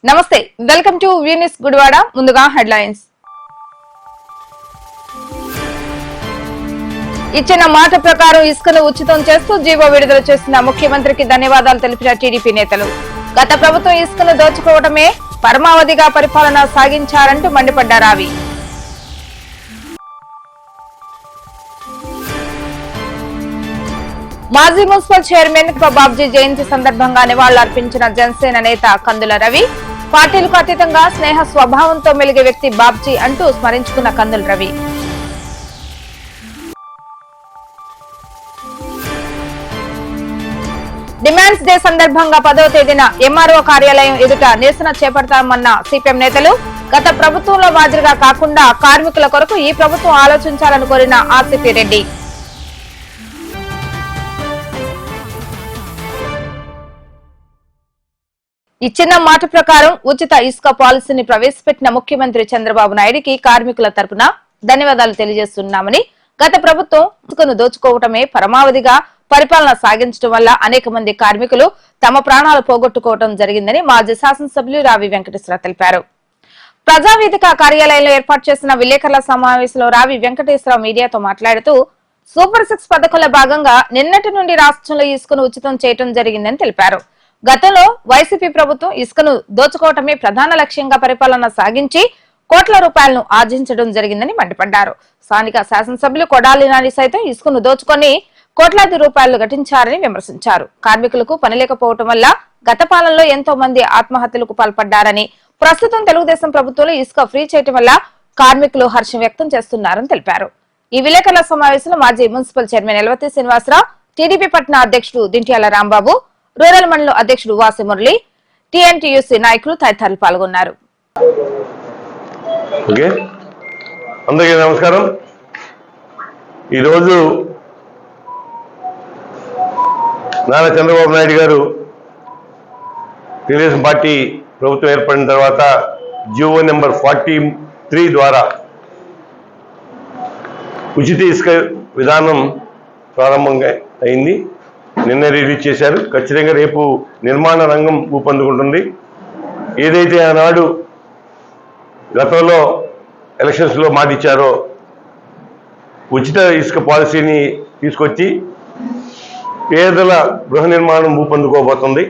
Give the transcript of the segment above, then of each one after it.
నమస్తే welcome to వీనిస్ Gudivada ముందుగా headlines ఇచ్చిన మాట ప్రకారం ఇసుకను ఉచితం చేస్తూ జీవో విడుదల చేసిన ముఖ్యమంత్రికి ధన్యవాదాలు తెలిపిన టీడీపీ నేతలు గత ప్రభుత్వం ఇసుకను దోచుకోవడమే పరమావధిగా పరిపాలన సాగించారంటూ మండిపడ్డారు రావి మాజీ మున్సిపల్ చైర్మన్ బాబ్జీ జయంతి సందర్భంగా నివాళులర్పించిన జనసేన నేత కందుల రవి పార్టీలకు అతీతంగా స్నేహ స్వభావంతో మెలిగే వ్యక్తి బాబ్జీ అంటూ స్మరించుకున్న కందుల రవి డిమాండ్స్ డే సందర్భంగా 10వ తేదీన ఎంఆర్ఓ కార్యాలయం ఎదుట నిరసన చేపడతామన్న సిపిఎం నేతలు గత ప్రభుత్వంలో మాదిరిగా కాకుండా కార్మికుల కొరకు ఈ ప్రభుత్వం ఆలోచించాలని కోరిన ఆర్సీపీ రెడ్డి ఇచ్చిన మాట ప్రకారం ఉచిత ఇసుక పాలసీని ప్రవేశపెట్టిన ముఖ్యమంత్రి చంద్రబాబు నాయుడికి కార్మికుల తరపున ధన్యవాదాలు తెలియజేస్తున్నామని గత ప్రభుత్వం ఇసుకను దోచుకోవటమే పరమావధిగా పరిపాలన సాగించడం వల్ల అనేక మంది కార్మికులు తమ ప్రాణాలు పోగొట్టుకోవడం జరిగిందని మాజీ శాసనసభ్యులు రావి వెంకటేశ్వర తెలిపారు. ప్రజావేదిక కార్యాలయంలో ఏర్పాటు చేసిన విలేకరుల సమావేశంలో రావి వెంకటేశ్వర మీడియాతో మాట్లాడుతూ సూపర్ 6 పథకంలో భాగంగా నిన్నటి నుండి రాష్ట్రంలో ఇసుకను ఉచితం చేయడం జరిగిందని తెలిపారు. గతంలో వైసీపీ ప్రభుత్వం ఇసుకను దోచుకోవటమే ప్రధాన లక్ష్యంగా పరిపాలన సాగించి కోట్ల రూపాయలను ఆర్జించడం జరిగిందని మండిపడ్డారు. స్థానిక శాసనసభ్యులు కొడాలి నాని సైతం ఇసుకను దోచుకొని కోట్లాది రూపాయలు గటించారని విమర్శించారు. కార్మికులకు పని లేకపోవటం వల్ల గత పాలనలో ఎంతో మంది ఆత్మహత్యలకు పాల్పడ్డారని, ప్రస్తుతం తెలుగుదేశం ప్రభుత్వంలో ఇసుక ఫ్రీ చేయటం వల్ల కార్మికులు హర్షం వ్యక్తం చేస్తున్నారని తెలిపారు. ఈ విలేకరుల సమావేశంలో మాజీ మున్సిపల్ చైర్మన్ ఎల్వతి శ్రీనివాసరావు, టీడీపీ పట్టణ అధ్యక్షుడు దింట్యాల రాంబాబు, రూరల్ మండలం అధ్యక్షుడు వాసి మురళి, టీఎన్టీయూసీ నాయకులు తదితరులు పాల్గొన్నారు. అందరికీ నమస్కారం. ఈరోజు నారా చంద్రబాబు నాయుడు గారు తెలుగుదేశం పార్టీ ప్రభుత్వం ఏర్పడిన తర్వాత జీవో నెంబర్ 43 ద్వారా ఉచిత ఇసుక విధానం ప్రారంభంగా అయింది. నిన్న రిలీజ్ చేశారు. ఖచ్చితంగా రేపు నిర్మాణ రంగం ఊపందుకుంటుంది. ఏదైతే ఆనాడు గతంలో ఎలక్షన్స్లో మాట ఇచ్చారో ఉచిత ఇసుక పాలసీని తీసుకొచ్చి పేదల గృహ నిర్మాణం ఊపందుకోబోతుంది.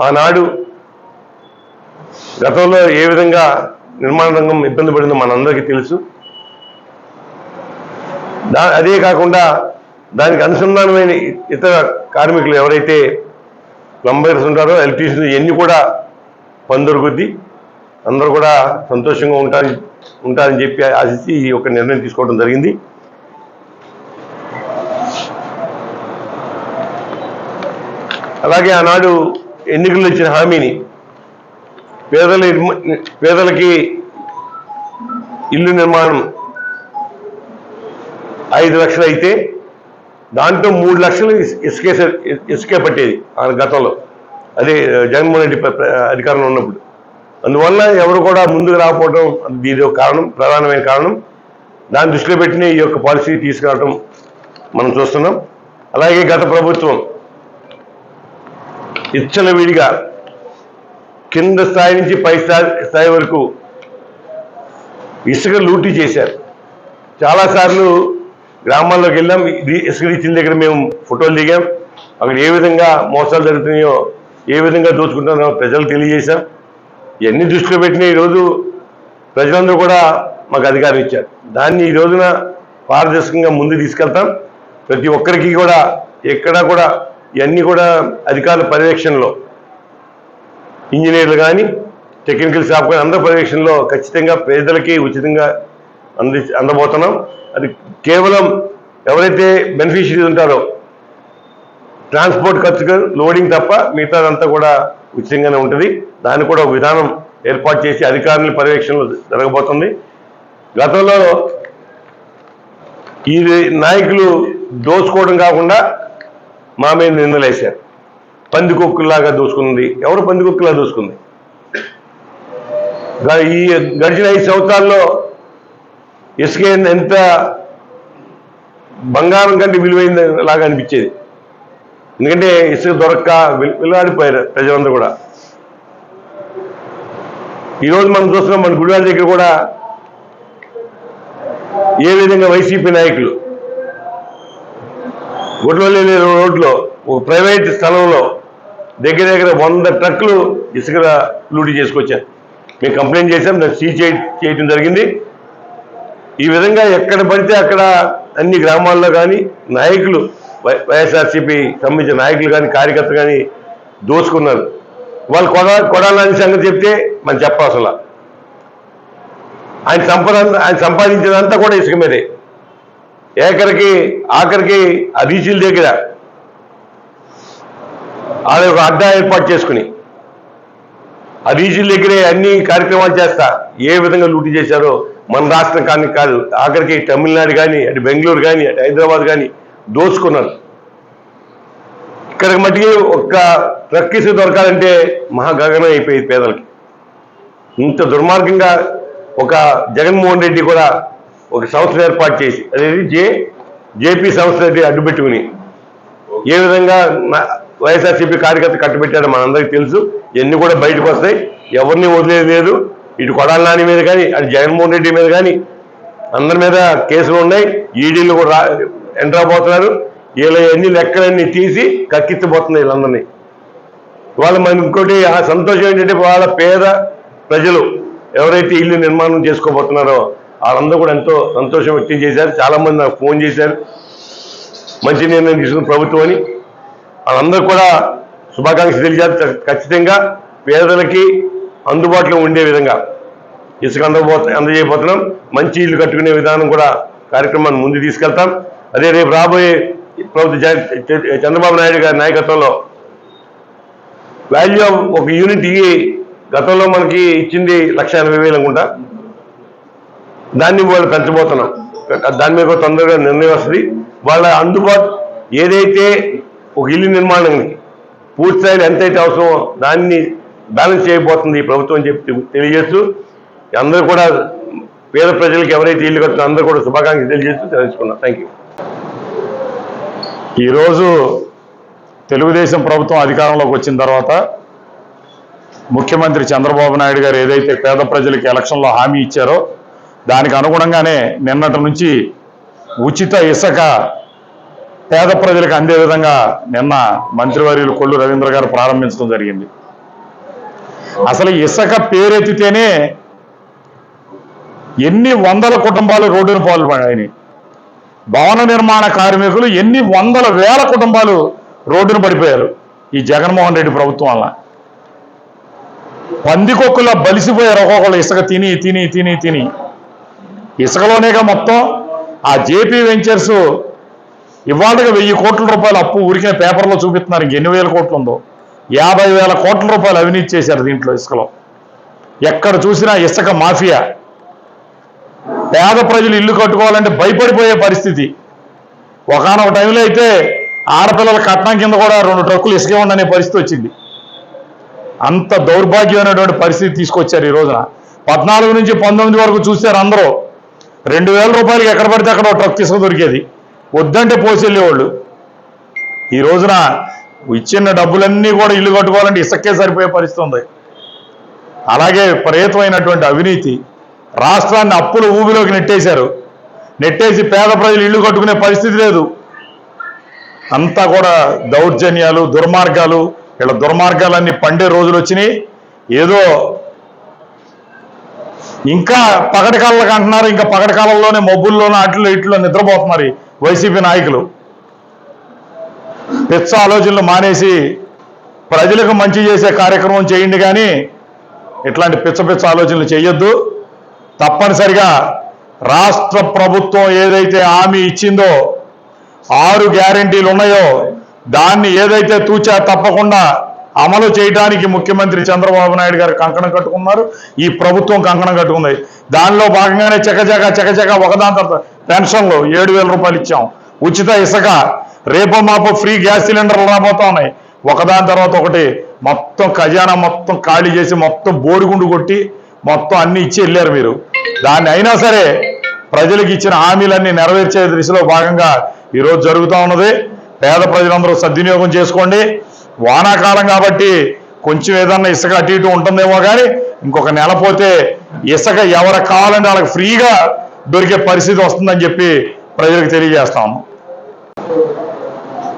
ఆనాడు గతంలో ఏ విధంగా నిర్మాణ రంగం ఇబ్బంది పడిందో మనందరికీ తెలుసు. అదే కాకుండా దానికి అనుసంధానమైన ఇతర కార్మికులు ఎవరైతే ప్లంబర్స్ ఉంటారో, ఎలక్ట్రీషియన్స్, ఇవన్నీ కూడా పందొరుగుద్ది. అందరూ కూడా సంతోషంగా ఉంటారని చెప్పి ఆశించి ఈ యొక్క నిర్ణయం తీసుకోవడం జరిగింది. అలాగే ఆనాడు ఎన్నికల్లో ఇచ్చిన హామీని పేదలకి ఇల్లు నిర్మాణం 5 లక్షలు అయితే దాంట్లో 3 లక్షలు ఇసుకే పట్టేది గతంలో, అదే జగన్మోహన్ రెడ్డి అధికారంలో ఉన్నప్పుడు. అందువల్ల ఎవరు కూడా ముందుకు రాకపోవడం దీని కారణం, ప్రధానమైన కారణం. దాన్ని దృష్టిలో పెట్టిన ఈ యొక్క పాలసీ తీసుకురావడం మనం చూస్తున్నాం. అలాగే గత ప్రభుత్వం విడిగా కింద స్థాయి నుంచి పై స్థాయి వరకు ఇసుక లూటీ చేశారు. చాలాసార్లు గ్రామాల్లోకి వెళ్ళాం, ఇసుక ఇచ్చిన దగ్గర మేము ఫోటోలు దిగాం. అక్కడ ఏ విధంగా మోసాలు జరుగుతున్నాయో, ఏ విధంగా దోచుకుంటున్నారో ప్రజలు తెలియజేశాం. ఇవన్నీ దృష్టిలో పెట్టిన ఈరోజు ప్రజలందరూ కూడా మాకు అధికారం ఇచ్చారు. దాన్ని ఈ రోజున పారదర్శకంగా ముందు తీసుకెళ్తాం. ప్రతి ఒక్కరికి కూడా ఎక్కడా కూడా ఇవన్నీ కూడా అధికారుల పర్యవేక్షణలో, ఇంజనీర్లు కానీ టెక్నికల్ స్టాఫ్ కానీ అందరి పర్యవేక్షణలో ఖచ్చితంగా పేదలకి ఉచితంగా అందబోతున్నాం. అది కేవలం ఎవరైతే బెనిఫిషరీస్ ఉంటారో ట్రాన్స్పోర్ట్ ఖర్చుగా లోడింగ్ తప్ప మిగతాదంతా కూడా ఉచితంగానే ఉంటుంది. దాన్ని కూడా ఒక విధానం ఏర్పాటు చేసి అధికారుల పర్యవేక్షణలో జరగబోతుంది. గతంలో ఈ నాయకులు దోచుకోవడం కాకుండా మా మీద నిందలేశారు. పందికొక్కులాగా దోచుకుంది. ఎవరు పందికొక్కులా దోచుకుంది? ఈ గడిచిన 5 సంవత్సరాల్లో ఇసుక ఎంత బంగారం కంటే విలువైంది లాగా అనిపించేది. ఎందుకంటే ఇసుక దొరక్క విలువాడిపోయారు ప్రజలందరూ కూడా. ఈరోజు మనం చూస్తున్నాం మన గుడివాడ దగ్గర కూడా ఏ విధంగా వైసీపీ నాయకులు గుడ్లవల్లి రోడ్లో ఒక ప్రైవేట్ స్థలంలో దగ్గర 100 ట్రక్కులు ఇసుక లూటీ చేసుకొచ్చారు. మేము కంప్లైంట్ చేశాం, దాన్ని సీజ్ చేయడం జరిగింది. ఈ విధంగా ఎక్కడ పడితే అక్కడ అన్ని గ్రామాల్లో కానీ నాయకులు వైఎస్ఆర్సీపీ సంబంధించిన నాయకులు కానీ కార్యకర్తలు కానీ దోచుకున్నారు. వాళ్ళు కొడాలని సంగతి చెప్తే మనం చెప్పాల్సిన ఆయన సంపాదించినంతా కూడా ఇసుక మీదే. ఆఖరికి ఆ రీచీల దగ్గర వాళ్ళ ఒక అడ్డా ఏర్పాటు చేసుకుని ఆ రీచీల దగ్గరే అన్ని కార్యక్రమాలు చేస్తా ఏ విధంగా లూటీ చేశారో మన రాష్ట్రం కానీ కాదు, ఆఖరికి తమిళనాడు కానీ అటు బెంగళూరు కానీ అటు హైదరాబాద్ కానీ దోచుకున్నారు. ఇక్కడికి మట్టికి ఒక్క ట్రక్ ఇసుక దొరకాలంటే మహాగగనం అయిపోయింది పేదలకి. ఇంత దుర్మార్గంగా ఒక జగన్మోహన్ రెడ్డి కూడా ఒక సంస్థను ఏర్పాటు చేసి అదేది జేపీ సంస్థ అడ్డుపెట్టుకుని ఏ విధంగా వైఎస్ఆర్సీపీ కార్యకర్త కట్టుబెట్టాడో మనందరికీ తెలుసు. ఇవన్నీ కూడా బయటకు వస్తాయి, ఎవరిని వదిలేదు లేదు. ఇటు కొడాల నాని మీద కానీ అటు జగన్మోహన్ రెడ్డి మీద కానీ అందరి మీద కేసులు ఉన్నాయి. ఈడీలు కూడా ఎంటర్ అవబోతున్నారు. వీళ్ళ ఎన్ని లెక్కలన్నీ తీసి కక్కించబోతున్నాయి వీళ్ళందరినీ. వాళ్ళ మన ఇంకోటి ఆ సంతోషం ఏంటంటే వాళ్ళ పేద ప్రజలు ఎవరైతే ఇల్లు నిర్మాణం చేసుకోబోతున్నారో వాళ్ళందరూ కూడా ఎంతో సంతోషం వ్యక్తం చేశారు. చాలామంది నాకు ఫోన్ చేశారు, మంచి నిర్ణయం తీసుకున్న ప్రభుత్వం అని. వాళ్ళందరూ కూడా శుభాకాంక్షలు తెలియజేస్తారు. ఖచ్చితంగా పేదలకి అందుబాటులో ఉండే విధంగా ఇసుక అందజేయబోతున్నాం. మంచి ఇల్లు కట్టుకునే విధానం కూడా కార్యక్రమాన్ని ముందు తీసుకెళ్తాం. అదే రేపు రాబోయే ప్రభుత్వ చంద్రబాబు నాయుడు గారి నాయకత్వంలో వాల్యూ ఆఫ్ ఒక యూనిట్ గతంలో మనకి ఇచ్చింది 1,80,000 అనుకుంటా, దాన్ని వాళ్ళు పెంచబోతున్నాం. దాని మీద తొందరగా నిర్ణయం వస్తుంది. వాళ్ళ అందుబాటు ఏదైతే ఒక ఇల్లు నిర్మాణానికి పూర్తి స్థాయిలో ఎంతైతే అవసరమో దాన్ని బ్యాలెన్స్ చేయబోతుంది ఈ ప్రభుత్వం అని చెప్పి తెలియజేస్తూ అందరూ కూడా పేద ప్రజలకు ఎవరైతే ఇల్లు కట్టుకున్నా అందరూ కూడా శుభాకాంక్షలు తెలియజేస్తూ తెలుసుకున్నాం. Thank you. ఈరోజు తెలుగుదేశం ప్రభుత్వం అధికారంలోకి వచ్చిన తర్వాత ముఖ్యమంత్రి చంద్రబాబు నాయుడు గారు ఏదైతే పేద ప్రజలకు ఎలక్షన్లో హామీ ఇచ్చారో దానికి అనుగుణంగానే నిన్నటి నుంచి ఉచిత ఇసుక పేద ప్రజలకు అందే విధంగా నిన్న మంత్రివర్యులు కొల్లు రవీంద్ర గారు ప్రారంభించడం జరిగింది. అసలు ఇసుక పేరెత్తితేనే ఎన్ని వందల కుటుంబాలు రోడ్డున పాల్పడాయని, భవన నిర్మాణ కార్మికులు ఎన్ని వందల వేల కుటుంబాలు రోడ్డున పడిపోయారు ఈ జగన్మోహన్ రెడ్డి ప్రభుత్వం వల్ల. పందికొక్కులా బలిసిపోయారు ఒక్కొక్కళ్ళు ఇసుక తిని తిని తిని తిని. ఇసుకలోనేగా మొత్తం ఆ జేపీ వెంచర్స్ ఇవాళగా 1000 కోట్ల రూపాయలు అప్పు ఊరికే పేపర్లో చూపిస్తున్నారు. ఇంకెన్ని వేల కోట్లు ఉందో, 50,000 కోట్ల రూపాయలు అవినీతి చేశారు దీంట్లో ఇసుకలో. ఎక్కడ చూసినా ఇసుక మాఫియా. పేద ప్రజలు ఇల్లు కట్టుకోవాలంటే భయపడిపోయే పరిస్థితి. ఒకనొక టైంలో అయితే ఆడపిల్లల కట్నం కింద కూడా 2 ట్రక్కులు ఇసుక ఉండనే పరిస్థితి వచ్చింది. అంత దౌర్భాగ్యమైనటువంటి పరిస్థితి తీసుకొచ్చారు ఈ రోజున. 14 నుంచి 19 వరకు చూశారు అందరూ 2,000 రూపాయలకి ఎక్కడ పడితే అక్కడ ట్రక్ ఇసుక దొరికేది, వద్దంటే పోసెళ్ళేవాళ్ళు. ఈ రోజున ఇచ్చిన డబ్బులన్నీ కూడా ఇల్లు కట్టుకోవాలంటే ఇసుకే సరిపోయే పరిస్థితి ఉంది. అలాగే విపరీతమైనటువంటి అవినీతి. రాష్ట్రాన్ని అప్పుల ఊబిలోకి నెట్టేసి పేద ప్రజలు ఇల్లు కట్టుకునే పరిస్థితి లేదు. అంతా కూడా దౌర్జన్యాలు, దుర్మార్గాలు. వీళ్ళ దుర్మార్గాలన్నీ పండే రోజులు వచ్చినాయి. ఏదో ఇంకా పగటి కాళ్ళకి అంటున్నారు, ఇంకా పగటి కాలంలోనే మబ్బుల్లోనూ అట్లో ఇట్లో నిద్రపోతున్నారు వైసీపీ నాయకులు. పిచ్చ ఆలోచనలు మానేసి ప్రజలకు మంచి చేసే కార్యక్రమం చేయండి, కానీ ఇట్లాంటి పిచ్చ ఆలోచనలు చేయొద్దు. తప్పనిసరిగా రాష్ట్ర ప్రభుత్వం ఏదైతే హామీ ఇచ్చిందో 6 గ్యారెంటీలు ఉన్నాయో దాన్ని ఏదైతే తూచా తప్పకుండా అమలు చేయడానికి ముఖ్యమంత్రి చంద్రబాబు నాయుడు గారు కంకణం కట్టుకున్నారు, ఈ ప్రభుత్వం కంకణం కట్టుకుంది. దానిలో భాగంగానే చకచక ఒకదాని తర్వాత పెన్షన్లు 7,000 రూపాయలు ఇచ్చాం, ఉచిత ఇసుక, రేపో మాపో ఫ్రీ గ్యాస్ సిలిండర్లు రాబోతా ఉన్నాయి. ఒకదాని తర్వాత ఒకటి మొత్తం ఖజానా మొత్తం ఖాళీ చేసి మొత్తం బోడిగుండు కొట్టి మొత్తం అన్ని ఇచ్చి వెళ్ళారు మీరు. దాన్ని అయినా సరే ప్రజలకు ఇచ్చిన హామీలన్నీ నెరవేర్చే దిశలో భాగంగా ఈరోజు జరుగుతూ ఉన్నది. పేద ప్రజలందరూ సద్వినియోగం చేసుకోండి. వానాకాలం కాబట్టి కొంచెం ఏదన్నా ఇసుక అటు ఇటు ఉంటుందేమో కానీ ఇంకొక నెల పోతే ఇసుక ఎవరికి కావాలంటే వాళ్ళకి ఫ్రీగా దొరికే పరిస్థితి వస్తుందని చెప్పి ప్రజలకు తెలియజేస్తాము.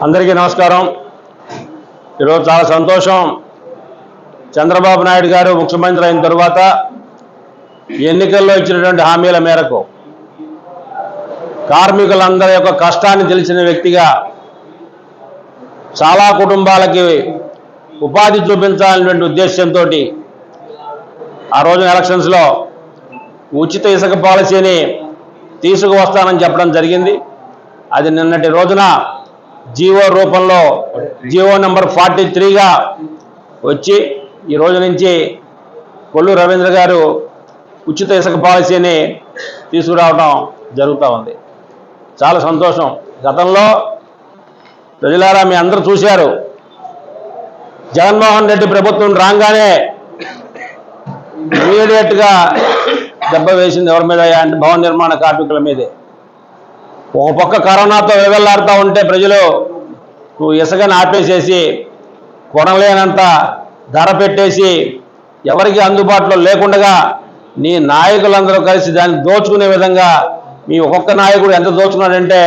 అందరికీ నమస్కారం. ఈరోజు చాలా సంతోషం. చంద్రబాబు నాయుడు గారు ముఖ్యమంత్రి అయిన తరువాత ఎన్నికల్లో ఇచ్చినటువంటి హామీల మేరకు కార్మికులందరి యొక్క కష్టాన్ని తెలిసిన వ్యక్తిగా చాలా కుటుంబాలకి ఉపాధి చూపించాలనేటువంటి ఉద్దేశంతో ఆ రోజున ఎలక్షన్స్లో ఉచిత ఇసుక పాలసీని తీసుకువస్తానని చెప్పడం జరిగింది. అది నిన్నటి రోజున జీవో రూపంలో జీవో నెంబర్ 43గా వచ్చి ఈ రోజు నుంచి కొల్లు రవీంద్ర గారు ఉచిత ఇసుక పాలసీని తీసుకురావడం జరుగుతూ ఉంది. చాలా సంతోషం. గతంలో ప్రజలారా మీ అందరూ చూశారు, జగన్మోహన్ రెడ్డి ప్రభుత్వం రాగానే ఇమీడియట్గా దెబ్బ వేసింది ఎవరి మీద అంటే భవన నిర్మాణ కార్మికుల మీదే. ఒక పక్క కరోనాతో వెవెల్లాడుతూ ఉంటే ప్రజలు నువ్వు ఇసుకని ఆపేసేసి కొనలేనంత ధర పెట్టేసి ఎవరికి అందుబాటులో లేకుండా నీ నాయకులందరూ కలిసి దాన్ని దోచుకునే విధంగా మీ ఒక్కొక్క నాయకుడు ఎంత దోచుకున్నాడంటే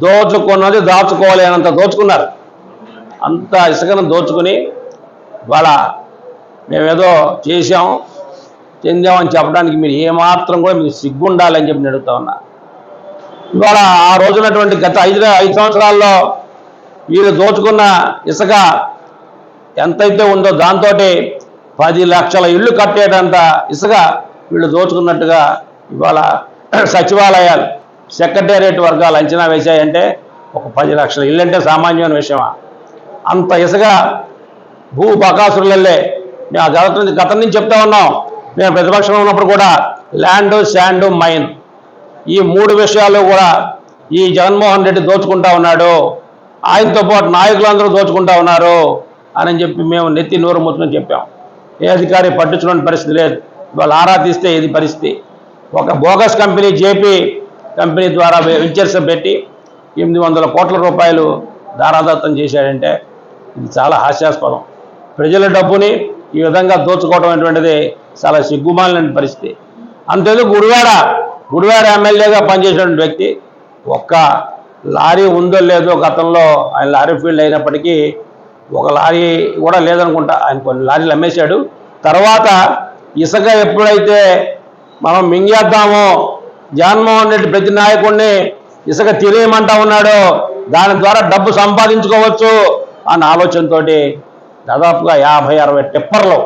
దోచుకున్నది దాచుకోవాలి అనంత దోచుకున్నారు. అంత ఇసుకను దోచుకుని వాళ్ళ మేమేదో చేసాం చెందామని చెప్పడానికి మీరు ఏమాత్రం కూడా మీకు సిగ్గుండాలని చెప్పి అడుగుతా ఉన్నా. ఇవాళ ఆ రోజునటువంటి గత 5 సంవత్సరాల్లో వీళ్ళు దోచుకున్న ఇసుక ఎంతైతే ఉందో దాంతో 10 లక్షల ఇళ్ళు కట్టేటంత ఇసుక వీళ్ళు దోచుకున్నట్టుగా ఇవాళ సచివాలయాలు సెక్రటేరియట్ వర్గాలు అంచనా వేశాయంటే ఒక 10 లక్షల ఇళ్ళు అంటే సామాన్యమైన విషయమా? అంత ఇసుక భూ బకాసురులల్లే మేము గతం నుంచి చెప్తా ఉన్నాం. మేము ప్రతిపక్షంలో ఉన్నప్పుడు కూడా ల్యాండ్, శాండ్, మైన్ ఈ 3 విషయాలు కూడా ఈ జగన్మోహన్ రెడ్డి దోచుకుంటా ఉన్నాడు, ఆయనతో పాటు నాయకులందరూ దోచుకుంటా ఉన్నారు అని చెప్పి మేము నెత్తి నోరు ముచ్చుకొని చెప్పాం. ఏ అధికారి పట్టించుకునే పరిస్థితి లేదు. వాళ్ళు ఆరా తీస్తే ఇది పరిస్థితి. ఒక బోగస్ కంపెనీ జేపీ కంపెనీ ద్వారా వెంచర్స్ పెట్టి 800 కోట్ల రూపాయలు దారాదత్తం చేశాడంటే ఇది చాలా హాస్యాస్పదం. ప్రజల డబ్బుని ఈ విధంగా దోచుకోవడం అనేటువంటిది చాలా సిగ్గుమాలిన పరిస్థితి. అంతేందుకు గుడివాడ ఎమ్మెల్యేగా పనిచేసినటువంటి వ్యక్తి ఒక్క లారీ ఉందో లేదో గతంలో ఆయన లారీ ఫీల్డ్ అయినప్పటికీ ఒక లారీ కూడా లేదనుకుంటా, ఆయన కొన్ని లారీలు అమ్మేశాడు. తర్వాత ఇసుక ఎప్పుడైతే మనం మింగేద్దామో జగన్మోహన్ రెడ్డి ప్రతి నాయకుడిని ఇసుక తినేయమంటా ఉన్నాడో దాని ద్వారా డబ్బు సంపాదించుకోవచ్చు అన్న ఆలోచనతో దాదాపుగా 50-60 టిప్పర్లు,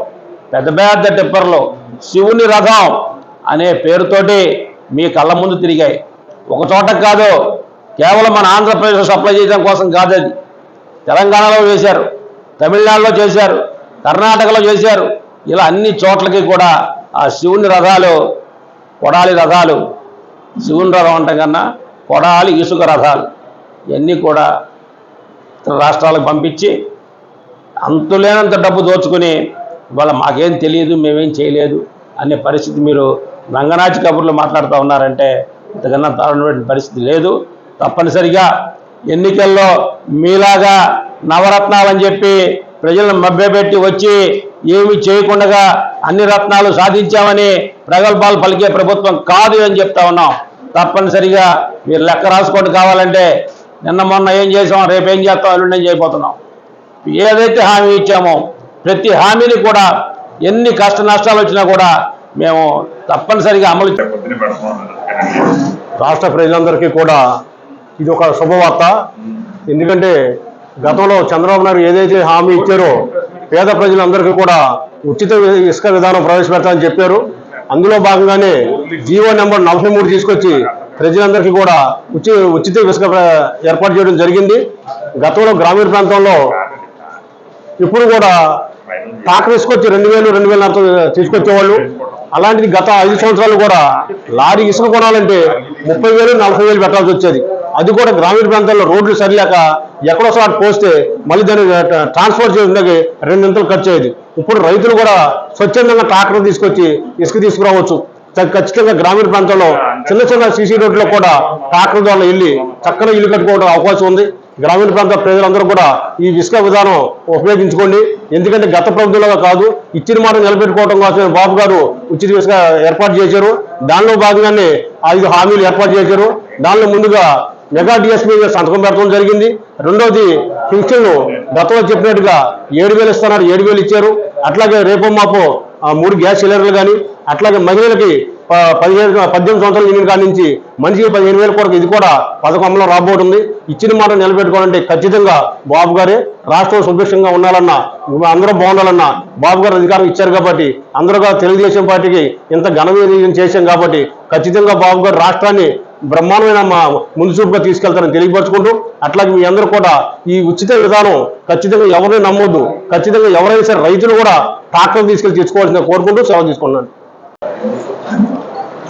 పెద్ద పెద్ద టిప్పర్లు శివుని రథం అనే పేరుతోటి మీ కళ్ళ ముందు తిరిగాయి. ఒక చోట కాదు, కేవలం మన ఆంధ్రప్రదేశ్ సప్లై చేయడం కోసం కాదు, అది తెలంగాణలో చేశారు, తమిళనాడులో చేశారు, కర్ణాటకలో చేశారు. ఇలా అన్ని చోట్లకి కూడా ఆ శివుని రథాలు, కొడాలి రథాలు, శివుని రథం అంటే కన్నా కొడాలి ఇసుక రథాలు ఇవన్నీ కూడా ఇతర రాష్ట్రాలకు పంపించి అంతులేనంత డబ్బు దోచుకుని ఇవాళ మాకేం తెలియదు, మేమేం చేయలేదు అనే పరిస్థితి. మీరు రంగనాచి కబుర్లు మాట్లాడుతూ ఉన్నారంటే ఇంతకన్నా దారుణమైన పరిస్థితి లేదు. తప్పనిసరిగా ఎన్నికల్లో మీలాగా నవరత్నాలని చెప్పి ప్రజలను మభ్యపెట్టి వచ్చి ఏమి చేయకుండా అన్ని రత్నాలు సాధించామని ప్రగల్భాలు పలికే ప్రభుత్వం కాదు అని చెప్తా ఉన్నాం. తప్పనిసరిగా మీరు లెక్క రాసుకోండి. కావాలంటే నిన్న మొన్న ఏం చేసాం, రేపు ఏం చేస్తాం, ఎల్లుండి ఏం చేయబోతున్నాం. ఏదైతే హామీ ఇచ్చామో ప్రతి హామీని కూడా ఎన్ని కష్ట నష్టాలు వచ్చినా కూడా మేము తప్పనిసరిగా అమలు రాష్ట్ర ప్రజలందరికీ కూడా ఇది ఒక శుభవార్త. ఎందుకంటే గతంలో చంద్రబాబు నాయుడు ఏదైతే హామీ ఇచ్చారో పేద ప్రజలందరికీ కూడా ఉచిత ఇసుక విధానం ప్రవేశపెడతామని చెప్పారు. అందులో భాగంగానే జీవో నెంబర్ 43 తీసుకొచ్చి ప్రజలందరికీ కూడా ఉచిత ఇసుక ఏర్పాటు చేయడం జరిగింది. గతంలో గ్రామీణ ప్రాంతంలో ఇప్పుడు కూడా టాక్టర్ ఇసుకొచ్చి 2000-2400 తీసుకొచ్చేవాళ్ళు. అలాంటిది గత 5 సంవత్సరాలు కూడా లారీ ఇసుక కొనాలంటే 30,000-40,000 పెట్టాల్సి వచ్చేది. అది కూడా గ్రామీణ ప్రాంతాల్లో రోడ్లు సరిలేక ఎక్కడో సార్ పోస్తే మళ్ళీ దాన్ని ట్రాన్స్పోర్ట్ చేయడానికి 2 ఖర్చు అయ్యేది. ఇప్పుడు రైతులు కూడా స్వచ్ఛందంగా ట్రాక్టర్ తీసుకొచ్చి ఇసుక తీసుకురావచ్చు. ఖచ్చితంగా గ్రామీణ ప్రాంతంలో చిన్న చిన్న సీసీ రోడ్లో కూడా ట్రాక్టర్ ద్వారా వెళ్ళి చక్కగా ఇల్లు కట్టుకోవడం అవకాశం ఉంది. గ్రామీణ ప్రాంత ప్రజలందరూ కూడా ఈ ఇసుక విధానం ఉపయోగించుకోండి. ఎందుకంటే గత ప్రభుత్వంలో కాదు, ఇచ్చిన మాట నిలబెట్టుకోవడం కోసం బాబు గారు ఉచిత ఇసుక ఏర్పాటు చేశారు. దానిలో భాగంగానే 5 హామీలు ఏర్పాటు చేశారు. దానిలో ముందుగా మెగా డిఎస్పీ సంతకం పెట్టడం జరిగింది. రెండోది పింఛన్లు గతంలో చెప్పినట్టుగా 7,000 ఇస్తున్నారు, 7,000 ఇచ్చారు. అట్లాగే రేపు మాపు 3 గ్యాస్ సిలిండర్లు కానీ, అట్లాగే మహిళలకి 18 సంవత్సరాల నిండిన కాడి నుంచి మనిషికి 15,000 కొరకు ఇది కూడా పథకం అమలు రాబోతుంది. ఇచ్చిన మాట నిలబెట్టుకోవాలంటే ఖచ్చితంగా బాబు గారే రాష్ట్రం సుభిక్షంగా ఉండాలన్నా, అందరూ బాగుండాలన్నా బాబు గారు అధికారం ఇచ్చారు కాబట్టి, అందరూగా తెలుగుదేశం పార్టీకి ఇంత ఘన విజయం చేశాం కాబట్టి ఖచ్చితంగా బాబు గారు రాష్ట్రాన్ని బ్రహ్మాండమైన ముందు చూపుగా తీసుకెళ్తారని తెలియపరచుకుంటూ, అట్లాగే మీ అందరూ కూడా ఈ ఉచిత విధానం ఖచ్చితంగా ఎవరిని నమ్మొద్దు. ఖచ్చితంగా ఎవరైనా సరే రైతులు కూడా ట్రాక్టర్ తీసుకెళ్లి తెచ్చుకోవాల్సిందిగా కోరుకుంటూ సెలవు తీసుకున్నాను.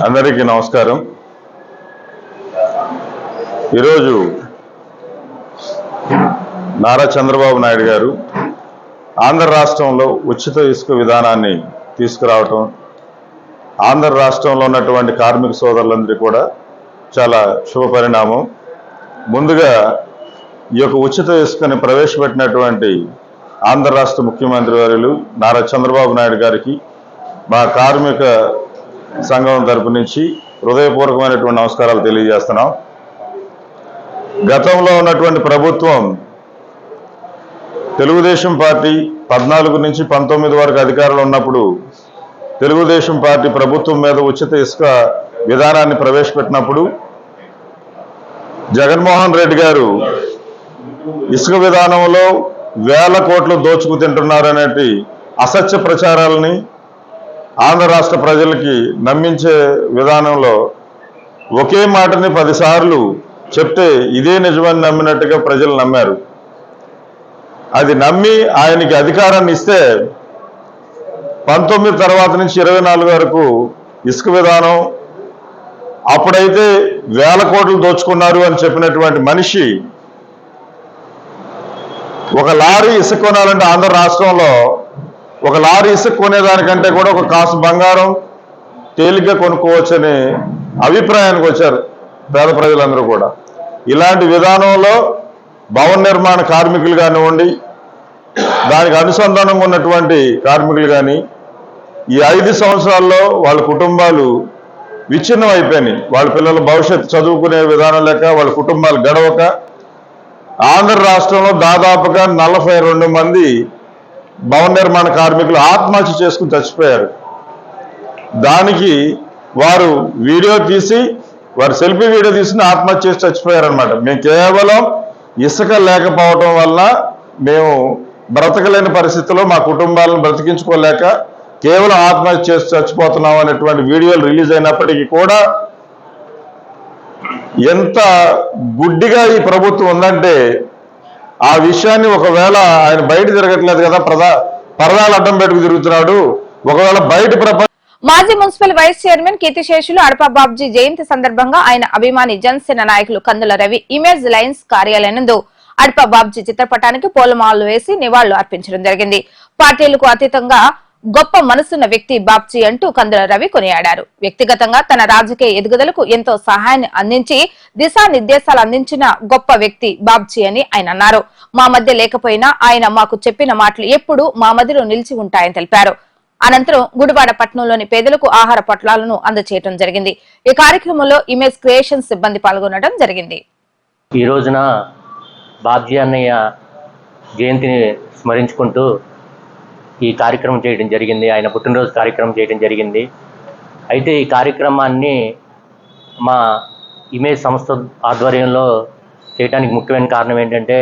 అందరికీ నమస్కారం. ఈరోజు నారా చంద్రబాబు నాయుడు గారు ఆంధ్ర రాష్ట్రంలో ఉచిత ఇసుక విధానాన్ని తీసుకురావటం ఆంధ్ర రాష్ట్రంలో ఉన్నటువంటి కార్మిక సోదరులందరికీ కూడా చాలా శుభ పరిణామం. ముందుగా ఈ యొక్క ఉచిత ఇసుకని ప్రవేశపెట్టినటువంటి ఆంధ్ర రాష్ట్ర ముఖ్యమంత్రి వర్యులు నారా చంద్రబాబు నాయుడు గారికి మా కార్మిక సంఘం తరపు నుంచి హృదయపూర్వకమైనటువంటి నమస్కారాలు తెలియజేస్తున్నాం. గతంలో ఉన్నటువంటి ప్రభుత్వం తెలుగుదేశం పార్టీ 14 నుంచి 19 వరకు అధికారంలో ఉన్నప్పుడు తెలుగుదేశం పార్టీ ప్రభుత్వం మీద ఉచిత ఇసుక విధానాన్ని ప్రవేశపెట్టినప్పుడు జగన్మోహన్ రెడ్డి గారు ఇసుక విధానంలో వేల కోట్లు దోచుకు తింటున్నారనేటి అసత్య ప్రచారాలని ఆంధ్ర రాష్ట్ర ప్రజలకి నమ్మించే విధానంలో ఒకే మాటని 10 సార్లు చెప్తే ఇదే నిజమని నమ్మినట్టుగా ప్రజలు నమ్మారు. అది నమ్మి ఆయనకి అధికారాన్ని ఇస్తే 19 తర్వాత నుంచి 24 వరకు ఇసుక విధానం, అప్పుడైతే వేల కోట్లు దోచుకున్నారు అని చెప్పినటువంటి మనిషి ఒక లారీ ఇసుక కొనాలంటే ఆంధ్ర రాష్ట్రంలో ఒక లారీ ఇసుక కొనేదానికంటే కూడా ఒక కాసు బంగారం తేలిగ్గా కొనుక్కోవచ్చని అభిప్రాయానికి వచ్చారు పేద ప్రజలందరూ కూడా. ఇలాంటి విధానంలో భవన నిర్మాణ కార్మికులు కానివ్వండి, దానికి అనుసంధానంగా ఉన్నటువంటి కార్మికులు కానీ ఈ 5 సంవత్సరాల్లో వాళ్ళ కుటుంబాలు విచ్ఛిన్నం అయిపోయినాయి. వాళ్ళ పిల్లల భవిష్యత్తు చదువుకునే విధానం లేక వాళ్ళ కుటుంబాలు గడవక ఆంధ్ర రాష్ట్రంలో దాదాపుగా 42 మంది భవన నిర్మాణ కార్మికులు ఆత్మహత్య చేసుకుని చచ్చిపోయారు. దానికి వారు వీడియో తీసి, వారు సెల్ఫీ వీడియో తీసుకుని ఆత్మహత్య చేసి చచ్చిపోయారనమాట. మేము కేవలం ఇసుక లేకపోవడం వల్ల మేము బ్రతకలేని పరిస్థితుల్లో మా కుటుంబాలను బ్రతికించుకోలేక కేవలం ఆత్మహత్య చేసి చచ్చిపోతున్నాం అనేటువంటి వీడియోలు రిలీజ్ అయినప్పటికీ కూడా ఎంత గుడ్డిగా ఈ ప్రభుత్వం ఉందంటే, ఆ విషయాన్ని ఒకవేళ ఆయన బయట తిరగట్లేదు కదా, పరదాలు అడ్డం పెట్టుకు తిరుగుతున్నాడు, ఒకవేళ బయట మాజీ మున్సిపల్ వైస్ చైర్మన్ కీర్తిశేషులు అడప బాబ్జీ జయంతి సందర్భంగా ఆయన అభిమాని జనసేన నాయకులు కందుల రవి ఇమేజ్ లైన్స్ కార్యాలయం నందు అడప బాబ్జీ చిత్రపటానికి పూలమాలలు వేసి నివాళులు అర్పించడం జరిగింది. పార్టీలకు అతీతంగా గొప్ప మనసున్న వ్యక్తి బాబ్జీ అంటూ కందుల రవి కొనియాడారు. వ్యక్తిగతంగా తన రాజకీయ ఎదుగుదలకు ఎంతో సహాయాన్ని అందించి దిశానిర్దేశాలు అందించిన గొప్ప వ్యక్తి బాబ్జీ అని ఆయన అన్నారు. మా మధ్య లేకపోయినా ఆయన మాకు చెప్పిన మాటలు ఎప్పుడూ మా మధ్యలో నిలిచి ఉంటాయని తెలిపారు. అనంతరం గుడివాడ పట్టణంలోని పేదలకు ఆహార పొట్లాలను అందజేయడం జరిగింది. ఈ కార్యక్రమంలో ఇమేజ్ క్రియేషన్ సిబ్బంది పాల్గొనడం జరిగింది. ఈ రోజున బాబ్జీ అన్నయ్య జయంతిని స్మరించుకుంటూ ఈ కార్యక్రమం చేయడం జరిగింది. ఆయన పుట్టినరోజు కార్యక్రమం చేయడం జరిగింది. అయితే ఈ కార్యక్రమాన్ని మా ఇమేజ్ సంస్థ ఆధ్వర్యంలో చేయడానికి ముఖ్యమైన కారణం ఏంటంటే,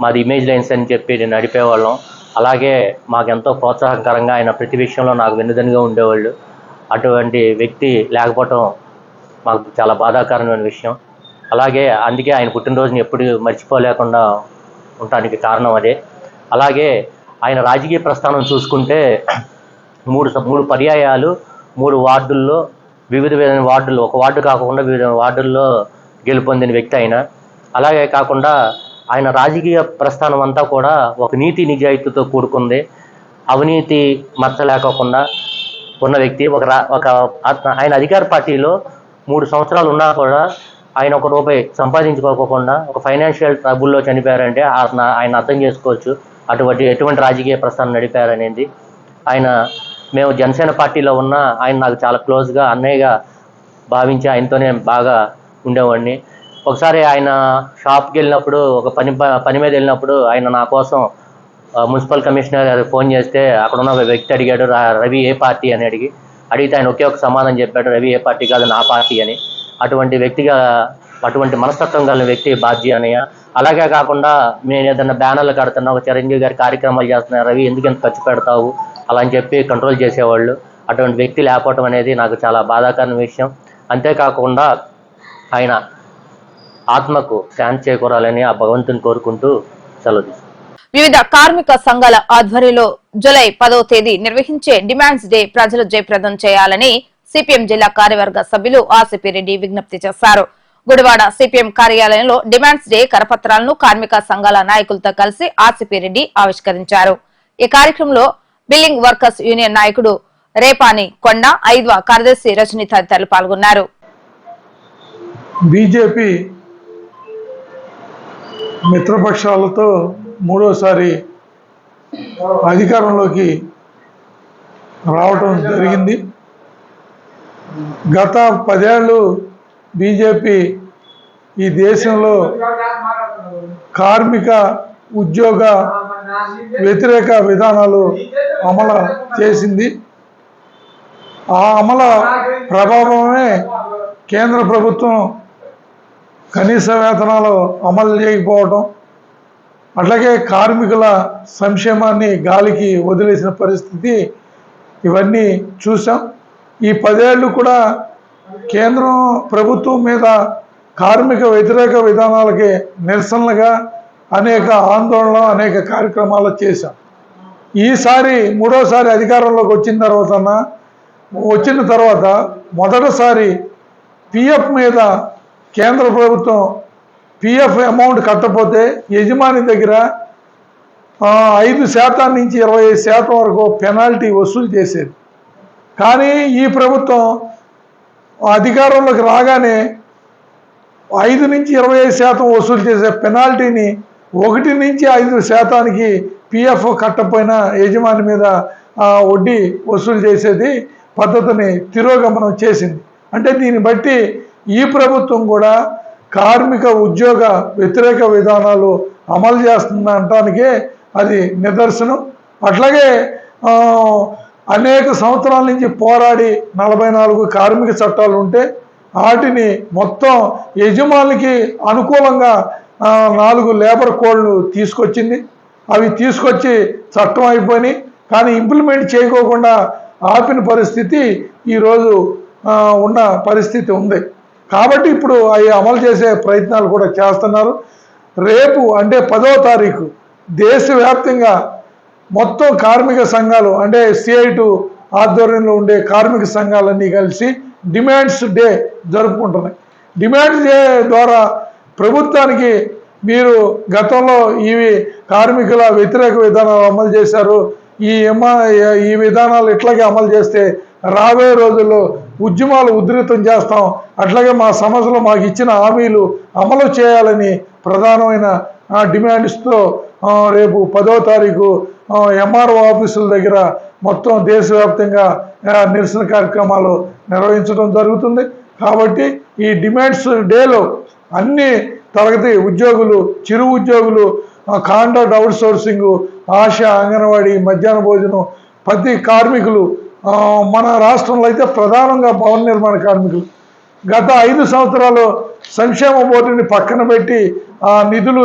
మాది ఇమేజ్ లైన్స్ అని చెప్పి నేను నడిపేవాళ్ళం. అలాగే మాకెంతో ప్రోత్సాహకరంగా ఆయన ప్రతి విషయంలో నాకు వెన్నుదన్నుగా ఉండేవాళ్ళు. అటువంటి వ్యక్తి లేకపోవటం మాకు చాలా బాధాకరమైన విషయం. అలాగే అందుకే ఆయన పుట్టినరోజుని ఎప్పుడు మర్చిపోలేకుండా ఉండటానికి కారణం అదే. అలాగే ఆయన రాజకీయ ప్రస్థానం చూసుకుంటే మూడు పర్యాయాలు 3 వార్డుల్లో వివిధ వార్డుల్లో, ఒక వార్డు కాకుండా వివిధ వార్డుల్లో గెలుపొందిన వ్యక్తి ఆయన. అలాగే కాకుండా ఆయన రాజకీయ ప్రస్థానం అంతా కూడా ఒక నీతి నిజాయితీతో కూడుకుంది. అవినీతి మచ్చ లేకోకుండా ఉన్న వ్యక్తి. ఆయన అధికార పార్టీలో 3 సంవత్సరాలు ఉన్నా కూడా ఆయన ఒక రూపాయి సంపాదించుకోకుండా ఒక ఫైనాన్షియల్ ట్రబుల్లో చనిపోయారంటే ఆయన అర్థం చేసుకోవచ్చు ఎటువంటి రాజకీయ ప్రస్థానం నడిపారనేది. మేము జనసేన పార్టీలో ఉన్న ఆయన నాకు చాలా క్లోజ్గా అన్నయ్యగా భావించి ఆయనతోనే బాగా ఉండేవాడిని. ఒకసారి ఆయన షాప్కి వెళ్ళినప్పుడు ఒక పని మీద వెళ్ళినప్పుడు ఆయన నా కోసం మున్సిపల్ కమిషనర్ గారికి ఫోన్ చేస్తే అక్కడ ఉన్న వ్యక్తి అడిగాడు, రవి ఏ పార్టీ అని అడిగితే ఆయన ఒకే ఒక సమాధానం చెప్పాడు, రవి ఏ పార్టీ కాదు నా పార్టీ అని. అటువంటి మనస్తత్వం కలిగిన వ్యక్తి బాధ్య అన్నయ్య. అలాగే కాకుండా నేను ఏదైనా బ్యానర్లు కడుతున్నా, ఒక చిరంజీవి గారి కార్యక్రమాలు చేస్తున్నా, రవి ఎందుకు ఎంత ఖర్చు పెడతావు అలా అని చెప్పి కంట్రోల్ చేసేవాళ్ళు. అటువంటి వ్యక్తి లేకపోవడం అనేది నాకు చాలా బాధాకరమైన విషయం. అంతేకాకుండా ఆయన ఆత్మకు శాంతి చేకూరాలని ఆ భగవంతుని కోరుకుంటూ సెలవు తీసుకుంటాను. వివిధ కార్మిక సంఘాల ఆధ్వర్యంలో జూలై 10వ తేదీ నిర్వహించే డిమాండ్స్ డే ప్రజలు జయప్రదం చేయాలని సిపిఎం జిల్లా కార్యవర్గ సభ్యులు ఆసిపిరెడ్డి విజ్ఞప్తి చేశారు. గుడివాడ సిపిఎం కార్యాలయంలో డిమాండ్స్ డే కరపత్రాలను కార్మిక సంఘాల నాయకులతో కలిసి ఆసిపిరెడ్డి ఆవిష్కరించారు. ఈ కార్యక్రమంలో బిల్లింగ్ వర్కర్స్ యూనియన్ నాయకుడు రేపాని కొండ, 5వ కార్యదర్శి రజని తదితరులు పాల్గొన్నారు. బీజేపీ మిత్రపక్షాలతో మూడోసారి అధికారంలోకి రావటం జరిగింది. గత 10 ఏళ్ళు బీజేపీ ఈ దేశంలో కార్మిక ఉద్యోగ వ్యతిరేక విధానాలు అమలు చేసింది. ఆ అమల ప్రభావమే కేంద్ర ప్రభుత్వం కనీస వేతనాలు అమలు చేయకపోవటం, అట్లాగే కార్మికుల సంక్షేమాన్ని గాలికి వదిలేసిన పరిస్థితి, ఇవన్నీ చూసాం. ఈ 10 ఏళ్ళు కూడా కేంద్రం ప్రభుత్వం మీద కార్మిక వ్యతిరేక విధానాలకి నిరసనలుగా అనేక ఆందోళనలు, అనేక కార్యక్రమాలు చేశాం. ఈసారి మూడోసారి అధికారంలోకి వచ్చిన తర్వాత మొదటిసారి పిఎఫ్ మీద కేంద్ర ప్రభుత్వం పిఎఫ్ అమౌంట్ కట్టకపోతే యజమాని దగ్గర 5% నుంచి 25% వరకు పెనాల్టీ వసూలు చేసేది. కానీ ఈ ప్రభుత్వం అధికారంలోకి రాగానే 5 నుంచి 25% వసూలు చేసే పెనాల్టీని 1 నుంచి 5% పిఎఫ్ కట్టపోయినా యజమాని మీద వడ్డీ వసూలు చేసేది పద్ధతిని తిరోగమనం చేసింది. అంటే దీన్ని బట్టి ఈ ప్రభుత్వం కూడా కార్మిక ఉద్యోగ వ్యతిరేక విధానాలు అమలు చేస్తుందనటానికే అది నిదర్శనం. అట్లాగే అనేక సంవత్సరాల నుంచి పోరాడి 44 కార్మిక చట్టాలు ఉంటే వాటిని మొత్తం యజమానికి అనుకూలంగా 4 లేబర్ కోడ్లు తీసుకొచ్చింది. అవి తీసుకొచ్చి చట్టం అయిపోయి కానీ ఇంప్లిమెంట్ చేయకోకుండా ఆపిన పరిస్థితి ఈరోజు ఉన్న పరిస్థితి ఉంది. కాబట్టి ఇప్పుడు అవి అమలు చేసే ప్రయత్నాలు కూడా చేస్తున్నారు. రేపు అంటే 10వ తారీఖు దేశవ్యాప్తంగా మొత్తం కార్మిక సంఘాలు అంటే CI2 ఆధ్వర్యంలో ఉండే కార్మిక సంఘాలన్నీ కలిసి డిమాండ్స్ డే జరుపుకుంటున్నాయి. డిమాండ్స్ డే ద్వారా ప్రభుత్వానికి మీరు గతంలో ఇవి కార్మికుల వ్యతిరేక విధానాలు అమలు చేశారు, ఈ విధానాలు ఇట్లాగే అమలు చేస్తే రాబోయే రోజుల్లో ఉద్యమాలు ఉధృతం చేస్తాం, అట్లాగే మా సమస్యలు మాకు ఇచ్చిన హామీలు అమలు చేయాలని ప్రధానమైన డిమాండ్స్తో రేపు 10వ తారీఖు MRO ఆఫీసుల దగ్గర మొత్తం దేశవ్యాప్తంగా నిరసన కార్యక్రమాలు నిర్వహించడం జరుగుతుంది. కాబట్టి ఈ డిమాండ్స్ డేలో అన్ని తరగతి ఉద్యోగులు, చిరు ఉద్యోగులు, contract out sourcing, ASHA, anganwadi, మధ్యాహ్న భోజనం, ప్రతి కార్మికులు, మన రాష్ట్రంలో అయితే ప్రధానంగా భవన నిర్మాణ కార్మికులు గత 5 సంవత్సరాలు సంక్షేమ బోర్డుని పక్కన పెట్టి ఆ నిధులు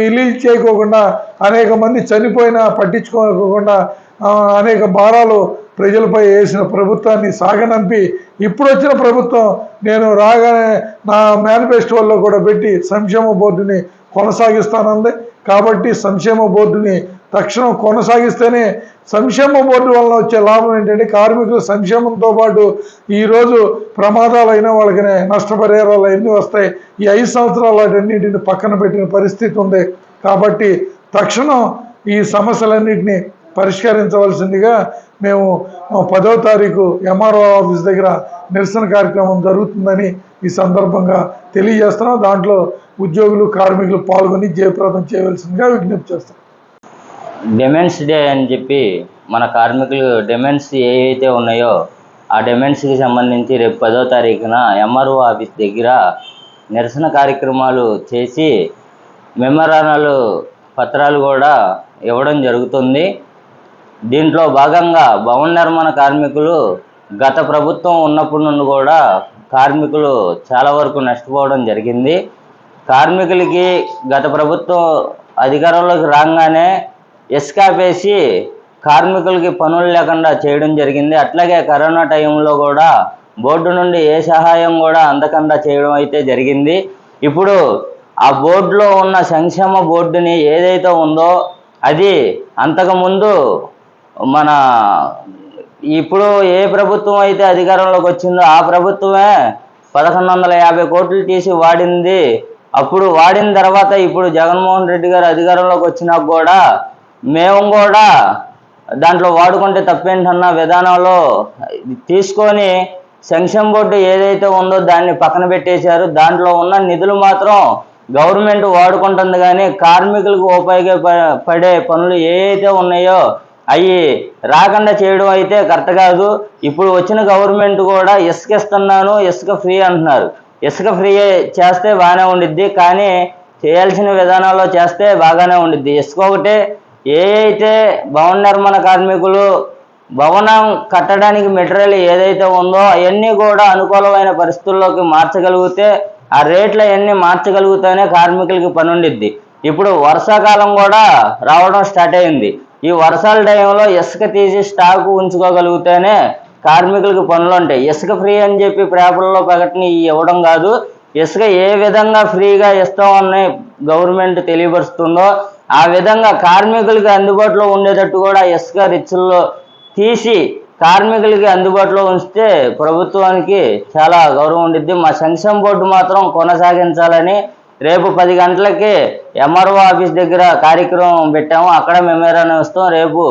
రిలీజ్ చేయకోకుండా అనేక మంది చనిపోయినా పట్టించుకోకుండా అనేక భారాలు ప్రజలపై వేసిన ప్రభుత్వాన్ని సాగనంపి ఇప్పుడు వచ్చిన ప్రభుత్వం నేను రాగానే నా మేనిఫెస్టోలో కూడా పెట్టి సంక్షేమ బోర్డుని కొనసాగిస్తానంది. కాబట్టి సంక్షేమ బోర్డుని తక్షణం కొనసాగిస్తేనే సంక్షేమ బోర్డు వలన వచ్చే లాభం ఏంటంటే కార్మికుల సంక్షేమంతో పాటు ఈరోజు ప్రమాదాలు అయినా వాళ్ళకి నష్టపరిహారాలు ఎన్ని వస్తాయి. ఈ 5 సంవత్సరాలు అన్నింటిని పక్కన పెట్టిన పరిస్థితి ఉంది. కాబట్టి తక్షణం ఈ సమస్యలన్నింటినీ పరిష్కరించవలసిందిగా మేము 10వ తారీఖు MRO ఆఫీస్ దగ్గర నిరసన కార్యక్రమం జరుగుతుందని ఈ సందర్భంగా తెలియజేస్తున్నాం. దాంట్లో ఉద్యోగులు కార్మికులు పాల్గొని జయప్రదం చేయవలసిందిగా విజ్ఞప్తి చేస్తాం. డిమాండ్స్ డే అని చెప్పి మన కార్మికులు డిమాండ్స్ ఏవైతే ఉన్నాయో ఆ డిమాండ్స్కి సంబంధించి రేపు 10వ తారీఖున ఎంఆర్ఓ ఆఫీస్ దగ్గర నిరసన కార్యక్రమాలు చేసి మెమోరాండాలు పత్రాలు కూడా ఇవ్వడం జరుగుతుంది. దీంట్లో భాగంగా భవన నిర్మాణ కార్మికులు గత ప్రభుత్వం ఉన్నప్పటి నుండి కూడా కార్మికులు చాలా వరకు నష్టపోవడం జరిగింది. కార్మికులకి గత ప్రభుత్వం అధికారంలోకి రాగానే ఇసుకాపేసి కార్మికులకి పనులు లేకుండా చేయడం జరిగింది. అట్లాగే కరోనా టైంలో కూడా బోర్డు నుండి ఏ సహాయం కూడా అందకుండా చేయడం అయితే జరిగింది. ఇప్పుడు ఆ బోర్డులో ఉన్న సంక్షేమ బోర్డుని ఏదైతే ఉందో అది అంతకుముందు మన ఇప్పుడు ఏ ప్రభుత్వం అయితే అధికారంలోకి వచ్చిందో ఆ ప్రభుత్వమే 1150 కోట్లు తీసి వాడింది. అప్పుడు వాడిన తర్వాత ఇప్పుడు జగన్మోహన్ రెడ్డి గారు అధికారంలోకి వచ్చినాక కూడా మేము కూడా దాంట్లో వాడుకుంటే తప్పేంటన్న విధానంలో తీసుకొని సంక్షేమ బోర్డు ఏదైతే ఉందో దాన్ని పక్కన పెట్టేశారు. దాంట్లో ఉన్న నిధులు మాత్రం గవర్నమెంట్ వాడుకుంటుంది, కానీ కార్మికులకు ఉపయోగపడే పనులు ఏవైతే ఉన్నాయో అవి రాకుండా చేయడం అయితే కరెక్ట్ కాదు. ఇప్పుడు వచ్చిన గవర్నమెంట్ కూడా ఇసుక ఇస్తున్నాను, ఇసుక ఫ్రీ అంటున్నారు. ఇసుక ఫ్రీ చేస్తే బాగానే ఉండిద్ది, కానీ చేయాల్సిన విధానాల్లో చేస్తే బాగానే ఉండిద్ది. ఇసుక ఒకటే ఏ అయితే భవన నిర్మాణ కార్మికులు భవనం కట్టడానికి మెటీరియల్ ఏదైతే ఉందో అవన్నీ కూడా అనుకూలమైన పరిస్థితుల్లోకి మార్చగలిగితే ఆ రేట్లు అవన్నీ మార్చగలిగితేనే కార్మికులకి పని ఉండిద్ది. ఇప్పుడు వర్షాకాలం కూడా రావడం స్టార్ట్ అయింది. ఈ వర్షాల టైంలో ఇసుక తీసి స్టాకు ఉంచుకోగలిగితేనే కార్మికులకు పనులు ఉంటాయి. ఇసుక ఫ్రీ అని చెప్పి పేపర్లో ప్రకటన ఇవ్వడం కాదు, ఇసుక ఏ విధంగా ఫ్రీగా ఇస్తామని గవర్నమెంట్ తెలియపరుస్తుందో ఆ విధంగా కార్మికులకి అందుబాటులో ఉండేటట్టు కూడా ఇసుక రిచ్ల్లో తీసి కార్మికులకి అందుబాటులో ఉంచితే ప్రభుత్వానికి చాలా గౌరవం ఉండిద్ది. మా సంక్షేమ బోర్డు మాత్రం కొనసాగించాలని రేపు 10 గంటలకి ఎంఆర్ఓ ఆఫీస్ దగ్గర కార్యక్రమం పెట్టాము. అక్కడ మెమోరాండం ఇస్తాం. రేపు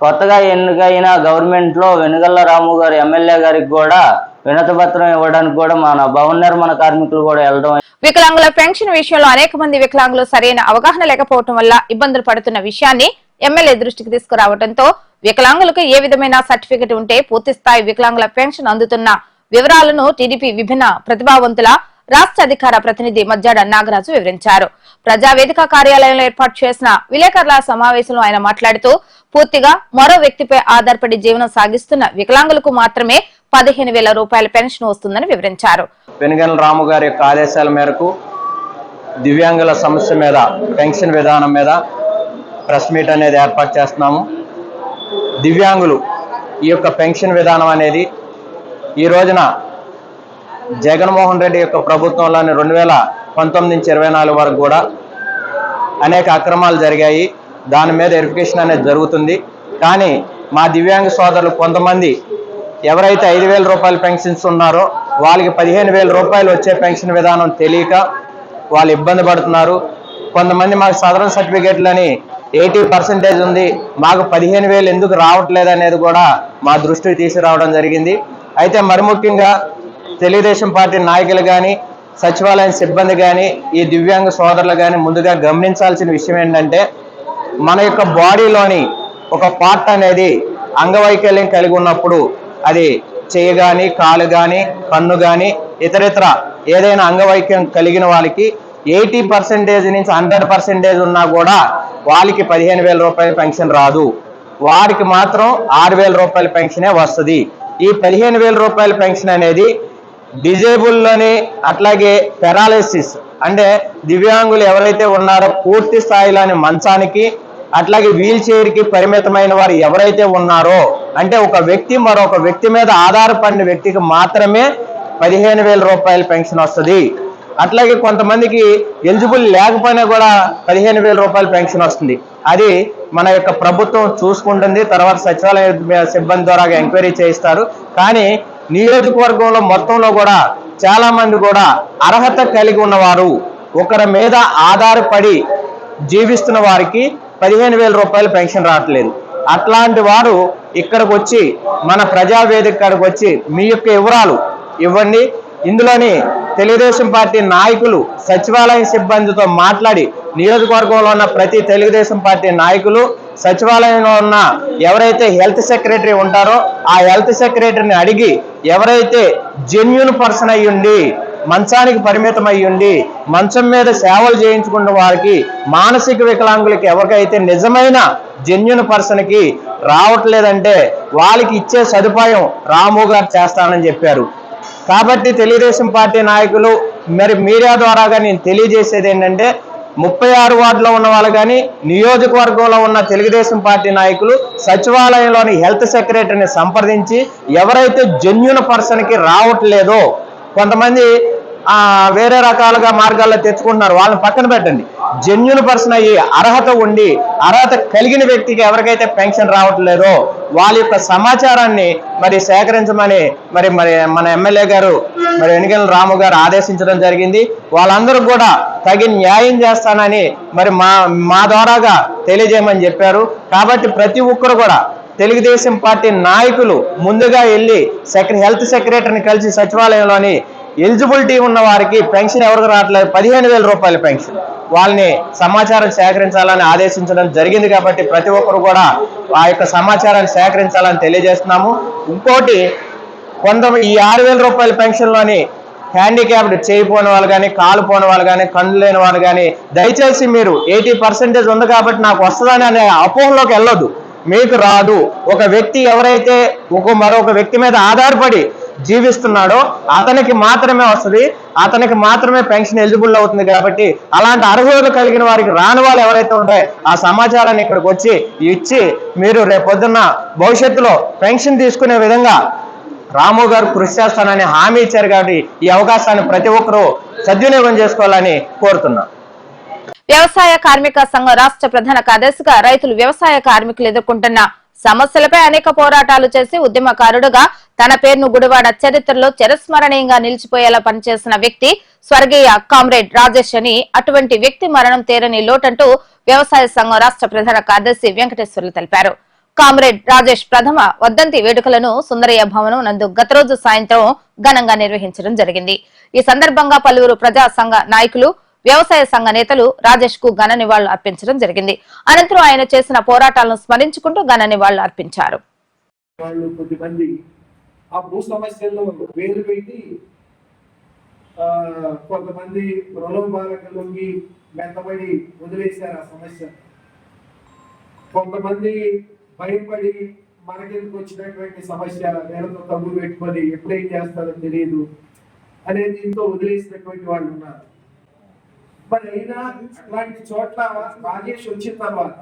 కొత్తగా ఎన్నికైన గవర్నమెంట్లో వెనుగళ్ల రాము గారు ఎమ్మెల్యే గారికి కూడా వినతి పత్రం ఇవ్వడానికి కూడా మన భవన నిర్మాణ కార్మికులు కూడా వెళ్ళడం. వికలాంగుల పెన్షన్ విషయంలో అనేక మంది వికలాంగులు సరైన అవగాహన లేకపోవడం వల్ల ఇబ్బందులు పడుతున్న విషయాన్ని ఎమ్మెల్యే దృష్టికి తీసుకురావడంతో వికలాంగులకు ఏ విధమైన సర్టిఫికెట్ ఉంటే పూర్తి స్థాయి వికలాంగుల పెన్షన్ అందుతున్న వివరాలను టీడీపీ విభిన్న ప్రతిభావంతుల రాష్ట్ర అధికార ప్రతినిధి మజ్జాడ నాగరాజు వివరించారు. ప్రజావేదిక కార్యాలయంలో ఏర్పాటు చేసిన విలేకరుల సమావేశంలో ఆయన మాట్లాడుతూ పూర్తిగా మరో వ్యక్తిపై ఆధారపడి జీవనం సాగిస్తున్న వికలాంగులకు మాత్రమే 15,000 రూపాయల పెన్షన్ వస్తుందని వివరించారు. వెనుగళ్ల రాము గారి యొక్క ఆదేశాల మేరకు దివ్యాంగుల సమస్య మీద పెన్షన్ విధానం మీద ప్రెస్ మీట్ అనేది ఏర్పాటు చేస్తున్నాము. దివ్యాంగులు ఈ యొక్క పెన్షన్ విధానం అనేది ఈ రోజున జగన్మోహన్ రెడ్డి యొక్క ప్రభుత్వంలోని 2019 నుంచి 24 వరకు కూడా అనేక అక్రమాలు జరిగాయి. దాని మీద వెరిఫికేషన్ అనేది జరుగుతుంది. కానీ మా దివ్యాంగ సోదరులు కొంతమంది ఎవరైతే 5,000 రూపాయల పెన్షన్స్ ఉన్నారో వాళ్ళకి 15,000 రూపాయలు వచ్చే పెన్షన్ విధానం తెలియక వాళ్ళు ఇబ్బంది పడుతున్నారు. కొంతమంది మాకు సదరన్ సర్టిఫికేట్లని 80% ఉంది, మాకు 15,000 ఎందుకు రావట్లేదు అనేది కూడా మా దృష్టికి తీసుకురావడం జరిగింది. అయితే మరి ముఖ్యంగా తెలుగుదేశం పార్టీ నాయకులు కానీ సచివాలయం సిబ్బంది కానీ ఈ దివ్యాంగ సోదరులు కానీ ముందుగా గమనించాల్సిన విషయం ఏంటంటే మన యొక్క బాడీలోని ఒక పార్ట్ అనేది అంగవైకల్యం కలిగి ఉన్నప్పుడు అది చెయ్యి కానీ కాలు కానీ కన్ను కానీ ఇతరితర ఏదైనా అంగవైకల్యం కలిగిన వాళ్ళకి 80% నుంచి 100% ఉన్నా కూడా వాళ్ళకి 15,000 రూపాయల పెన్షన్ రాదు. వారికి మాత్రం 6,000 రూపాయల పెన్షనే వస్తుంది. ఈ 15,000 రూపాయల పెన్షన్ అనేది డిజేబుల్లోని అట్లాగే పెరాలిసిస్ అంటే దివ్యాంగులు ఎవరైతే ఉన్నారో పూర్తి స్థాయిలోని మంచానికి అట్లాగే వీల్ చైర్కి పరిమితమైన వారు ఎవరైతే ఉన్నారో అంటే ఒక వ్యక్తి మరొక వ్యక్తి మీద ఆధారపడిన వ్యక్తికి మాత్రమే 15,000 రూపాయల పెన్షన్ వస్తుంది. అట్లాగే కొంతమందికి ఎలిజిబుల్ లేకపోయినా కూడా 15,000 రూపాయల పెన్షన్ వస్తుంది. అది మన యొక్క ప్రభుత్వం చూసుకుంటుంది. తర్వాత సచివాలయ సిబ్బంది ద్వారా ఎంక్వైరీ చేయిస్తారు. కానీ నియోజకవర్గంలో మొత్తంలో కూడా చాలా మంది కూడా అర్హత కలిగి ఉన్నవారు ఒకరి మీద ఆధారపడి జీవిస్తున్న వారికి 15,000 రూపాయల పెన్షన్ రావట్లేదు. అట్లాంటి వారు ఇక్కడికి వచ్చి మన ప్రజావేదిక కాడికి వచ్చి మీ యొక్క వివరాలు ఇవ్వండి. ఇందులోని తెలుగుదేశం పార్టీ నాయకులు సచివాలయ సిబ్బందితో మాట్లాడి, నియోజకవర్గంలో ఉన్న ప్రతి తెలుగుదేశం పార్టీ నాయకులు సచివాలయంలో ఉన్న ఎవరైతే హెల్త్ సెక్రటరీ ఉంటారో ఆ హెల్త్ సెక్రటరీని అడిగి, ఎవరైతే జెన్యూన్ పర్సన్ అయ్యుండి మంచానికి పరిమితం అయ్యుండి మంచం మీద సేవలు చేయించుకున్న వారికి, మానసిక వికలాంగులకి ఎవరికైతే నిజమైన జెన్యూన్ పర్సన్కి రావట్లేదంటే వాళ్ళకి ఇచ్చే సదుపాయం రాము గారు చేస్తానని చెప్పారు. కాబట్టి తెలుగుదేశం పార్టీ నాయకులు మరి మీడియా ద్వారాగా నేను తెలియజేసేది ఏంటంటే, 36 వార్డులో ఉన్న వాళ్ళు కానీ నియోజకవర్గంలో ఉన్న తెలుగుదేశం పార్టీ నాయకులు సచివాలయంలోని హెల్త్ సెక్రటరీని సంప్రదించి ఎవరైతే జెన్యూన్ పర్సన్కి రావట్లేదో, కొంతమంది వేరే రకాలుగా మార్గాల్లో తెచ్చుకుంటున్నారు, వాళ్ళని పక్కన పెట్టండి. జెన్యూన్ పర్సన్ అయ్యి అర్హత ఉండి అర్హత కలిగిన వ్యక్తికి ఎవరికైతే పెన్షన్ రావట్లేదో వాళ్ళ యొక్క సమాచారాన్ని మరి సేకరించమని మరి మన ఎమ్మెల్యే గారు మరి వెనిగెల రాము గారు ఆదేశించడం జరిగింది. వాళ్ళందరూ కూడా తగిన న్యాయం చేస్తానని మరి మా ద్వారాగా తెలియజేయమని చెప్పారు. కాబట్టి ప్రతి ఒక్కరు కూడా తెలుగుదేశం పార్టీ నాయకులు ముందుగా వెళ్ళి హెల్త్ సెక్రటరీని కలిసి సచివాలయంలోని ఎలిజిబిలిటీ ఉన్న వారికి పెన్షన్ ఎవరికి రావట్లేదు, 15,000 రూపాయల పెన్షన్, వాళ్ళని సమాచారం సేకరించాలని ఆదేశించడం జరిగింది. కాబట్టి ప్రతి ఒక్కరు కూడా ఆ యొక్క సమాచారాన్ని సేకరించాలని తెలియజేస్తున్నాము. ఇంకోటి, ఈ 6,000 రూపాయల పెన్షన్లోని హ్యాండిక్యాప్డ్ చేయపోయిన వాళ్ళు కానీ, కాలు పోని వాళ్ళు కానీ, కళ్ళు లేని వాళ్ళు కానీ, దయచేసి మీరు 80% ఉంది కాబట్టి నాకు వస్తుందని అనే అపోహలోకి వెళ్ళొద్దు. మీకు రాదు. ఒక వ్యక్తి ఎవరైతే మరొక వ్యక్తి మీద ఆధారపడి జీవిస్తున్నాడో అతనికి మాత్రమే వస్తుంది, అతనికి మాత్రమే పెన్షన్ ఎలిజిబుల్ అవుతుంది. కాబట్టి అలాంటి అర్హులు కలిగిన వారికి రాని వాళ్ళు ఎవరైతే ఉంటారో ఆ సమాచారాన్ని ఇక్కడికి వచ్చి ఇచ్చి మీరు రేపొద్దున్న భవిష్యత్తులో పెన్షన్ తీసుకునే విధంగా రాము గారు కృషి చేస్తానని హామీ ఇచ్చారు. కాబట్టి ఈ అవకాశాన్ని ప్రతి ఒక్కరూ సద్వినియోగం చేసుకోవాలని కోరుతున్నా. వ్యవసాయ కార్మిక సంఘం రాష్ట్ర ప్రధాన కార్యదర్శిగా రైతులు వ్యవసాయ కార్మికులు ఎదుర్కొంటున్న సమస్యలపై అనేక పోరాటాలు చేసి ఉద్యమకారుడుగా తన పేరును గుడివాడ చరిత్రలో చిరస్మరణీయంగా నిలిచిపోయేలా పనిచేసిన వ్యక్తి స్వర్గీయ కామ్రేడ్ రాజేష్ అని, అటువంటి వ్యక్తి మరణం తీరని లోటంటూ వ్యవసాయ సంఘం రాష్ట్ర ప్రధాన కార్యదర్శి వెంకటేశ్వర్లు తెలిపారు. కామ్రేడ్ రాజేష్ ప్రథమ వర్ధంతి వేడుకలను సుందరయ్య భవనం నందు గత రోజు సాయంత్రం ఘనంగా నిర్వహించడం జరిగింది. ఈ సందర్భంగా పలువురు ప్రజా సంఘ నాయకులు, వ్యవసాయ సంఘ నేతలు రాజేష్ కు ఘన నివాళులు అర్పించడం జరిగింది. అనంతరం ఆయన చేసిన పోరాటాలను స్మరించుకుంటూ ఘన నివాళులు అర్పించారు. కొద్దిమంది ఆ భూ సమస్యల్లో వేలు పెట్టి కొంతమంది ప్రలోభాలకు లొంగి మెత్తబడి వదిలేశారు ఆ సమస్య. కొంతమంది భయపడి మనకెందుకు వచ్చినటువంటి సమస్య నేలతో తగ్గు పెట్టుకొని ఎప్పుడేం చేస్తారో తెలియదు అనే దీంతో వదిలేసినటువంటి వాళ్ళు ఉన్నారు. మరి అయినా అట్లాంటి చోట్ల రాజేష్ వచ్చిన తర్వాత